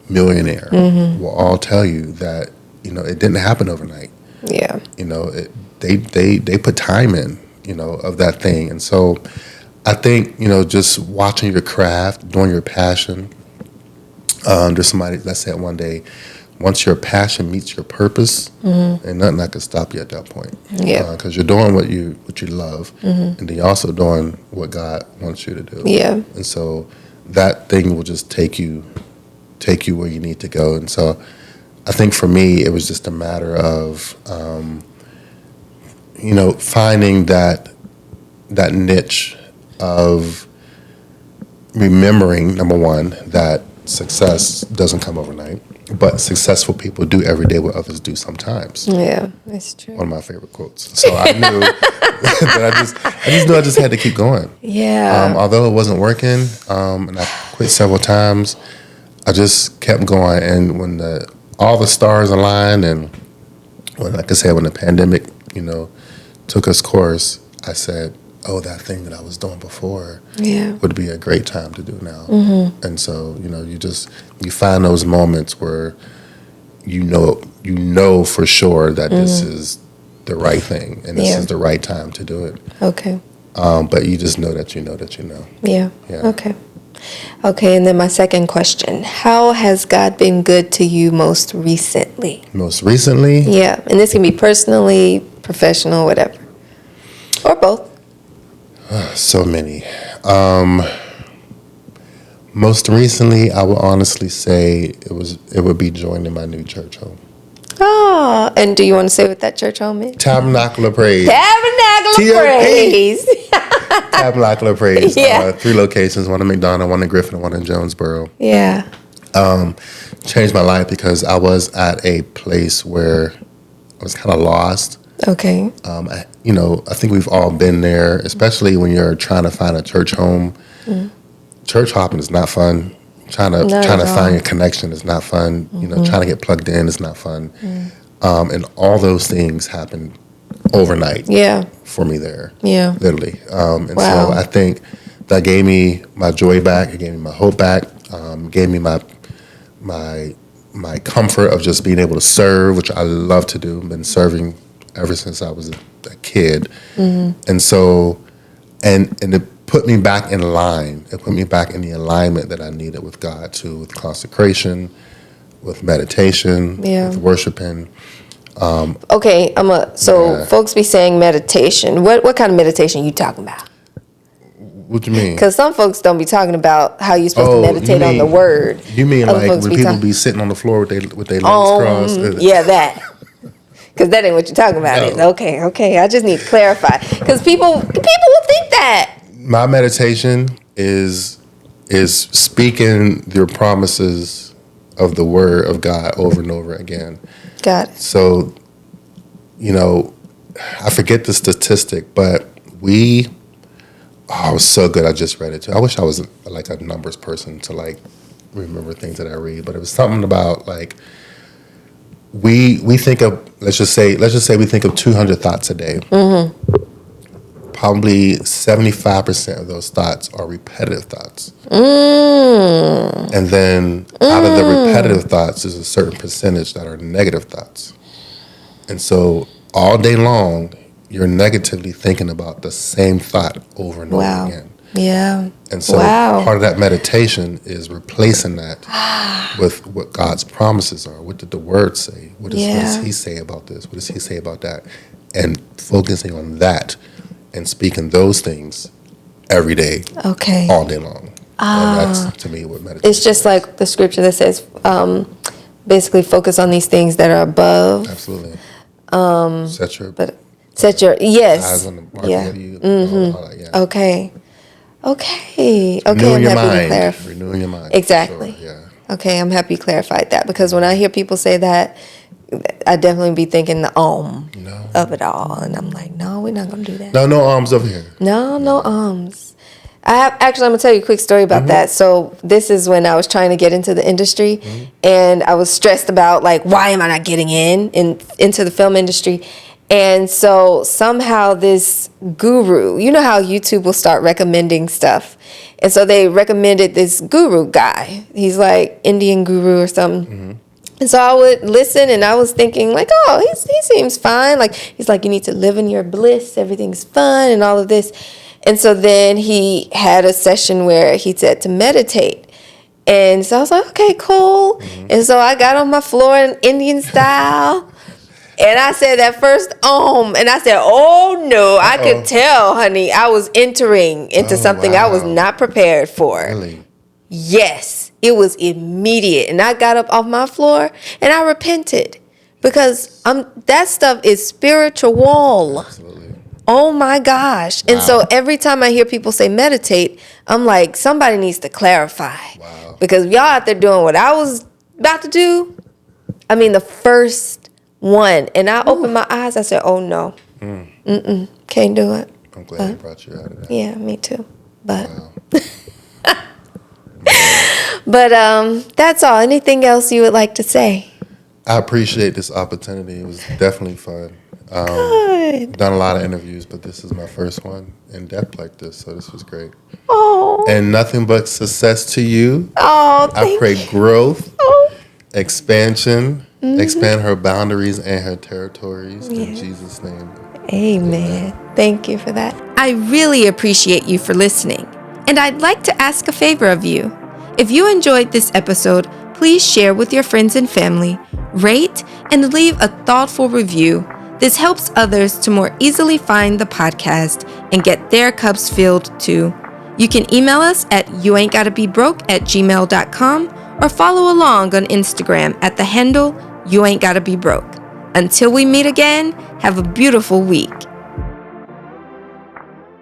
millionaire will all tell you that, it didn't happen overnight. Yeah. You know, they put time in, you know, of that thing. And so I think, you know, just watching your craft, doing your passion. There's somebody that said one day, once your passion meets your purpose, ain't nothing that could stop you at that point. Yeah. Because you're doing what you love, and then you're also doing what God wants you to do. Yeah. And so that thing will just take you where you need to go. And so I think for me, it was just a matter of, you know, finding that niche of remembering, number one, that success doesn't come overnight, but successful people do every day what others do sometimes. Yeah, that's true. One of my favorite quotes. So I knew that I just knew I just had to keep going. Yeah. Although it wasn't working, and I quit several times, I just kept going. And when all the stars aligned, and when, like I said, when the pandemic, you know, took its course, I said, oh, that thing that I was doing before would be a great time to do now. And so, you know, you find those moments where you know for sure that this is the right thing and this is the right time to do it. Okay. But you just know that you know that you know. Yeah. Yeah. Okay. Okay, and then my second question. How has God been good to you most recently? Most recently? Yeah, and this can be personally, professional, whatever. Or both. So many. Most recently, I would honestly say it would be joining my new church home. Oh, and do you want to say what that church home is? Tabernacle of Praise. Tabernacle of TOP. Praise. Tabernacle of Praise. Yeah. 3 locations, one in McDonough, one in Griffin, and one in Jonesboro. Yeah. Changed my life because I was at a place where I was kind of lost. Okay. I think we've all been there, especially when you're trying to find a church home. Church hopping is not fun. Trying to find your connection is not fun. You know, trying to get plugged in is not fun. And all those things happened overnight. Yeah. For me there. Yeah. Literally. And Wow. so I think that gave me my joy back. It gave me my hope back. Gave me my comfort of just being able to serve, which I love to do. I've been serving ever since I was a kid. And so, and it put me back in line. It put me back in the alignment that I needed with God too, with consecration, with meditation, with worshiping. Okay, folks be saying meditation. What kind of meditation you talking about? What do you mean? Because some folks don't be talking about how you're supposed to meditate on the word. You mean Other like folks when be people be sitting on the floor with their legs crossed? Yeah, that. Because that ain't what you're talking about. No. Okay. I just need to clarify. Because people will think that. My meditation is speaking your promises of the word of God over and over again. Got it. So, you know, I forget the statistic, but it was so good. I just read it too. I wish I was like a numbers person to like remember things that I read, but it was something about like we think of let's just say we think of 200 thoughts a day. Probably 75% of those thoughts are repetitive thoughts. And then out of the repetitive thoughts, there's a certain percentage that are negative thoughts. And so all day long, you're negatively thinking about the same thought over and over again. Yeah. And so part of that meditation is replacing that with what God's promises are. What did the word say? What does he say about this? What does he say about that? And focusing on that and speaking those things every day, all day long. And that's, to me, what meditation It's just like the scripture that says, basically focus on these things that are above. Absolutely. Set your eyes on the mark ahead of you. All that, Okay. Renewing I'm your happy mind. to clarify. Renewing your mind. Exactly. Sure, yeah. Okay, I'm happy you clarified that, because when I hear people say that, I definitely be thinking the of it all, and I'm like, no, we're not gonna do that. No arms over here. No arms. I'm gonna tell you a quick story about that. So this is when I was trying to get into the industry, and I was stressed about like, why am I not getting into the film industry? And so somehow this guru, you know how YouTube will start recommending stuff, and so they recommended this guru guy. He's like Indian guru or something. And so I would listen, and I was thinking, like, oh, he seems fine. Like, he's like, you need to live in your bliss. Everything's fun and all of this. And so then he had a session where he said to meditate. And so I was like, okay, cool. And so I got on my floor in Indian style. And I said that first and I said, oh no, I could tell, honey, I was entering into something I was not prepared for. Really? Yes, it was immediate. And I got up off my floor and I repented because that stuff is spiritual. Absolutely. Oh my gosh. And so every time I hear people say meditate, I'm like, somebody needs to clarify. Wow. Because y'all out there doing what I was about to do. I mean, the first one. And I opened my eyes. I said, oh no. Can't do it. I'm glad he brought you out of that. Yeah, me too. But Wow. but that's all. Anything else you would like to say? I appreciate this opportunity. It was definitely fun. Good. Done a lot of interviews, but this is my first one in depth like this, so this was great. Oh. And nothing but success to you. Oh, I thank pray you. growth, Oh. expansion, expand her boundaries and her territories in Jesus' name. Amen. Thank you for that. I really appreciate you for listening, and I'd like to ask a favor of you. If you enjoyed this episode, please share with your friends and family, rate, and leave a thoughtful review. This helps others to more easily find the podcast and get their cups filled too. You can email us at youain'tgottabebroke@gmail.com or follow along on Instagram at the handle youain'tgotttabebroke. Until we meet again, have a beautiful week.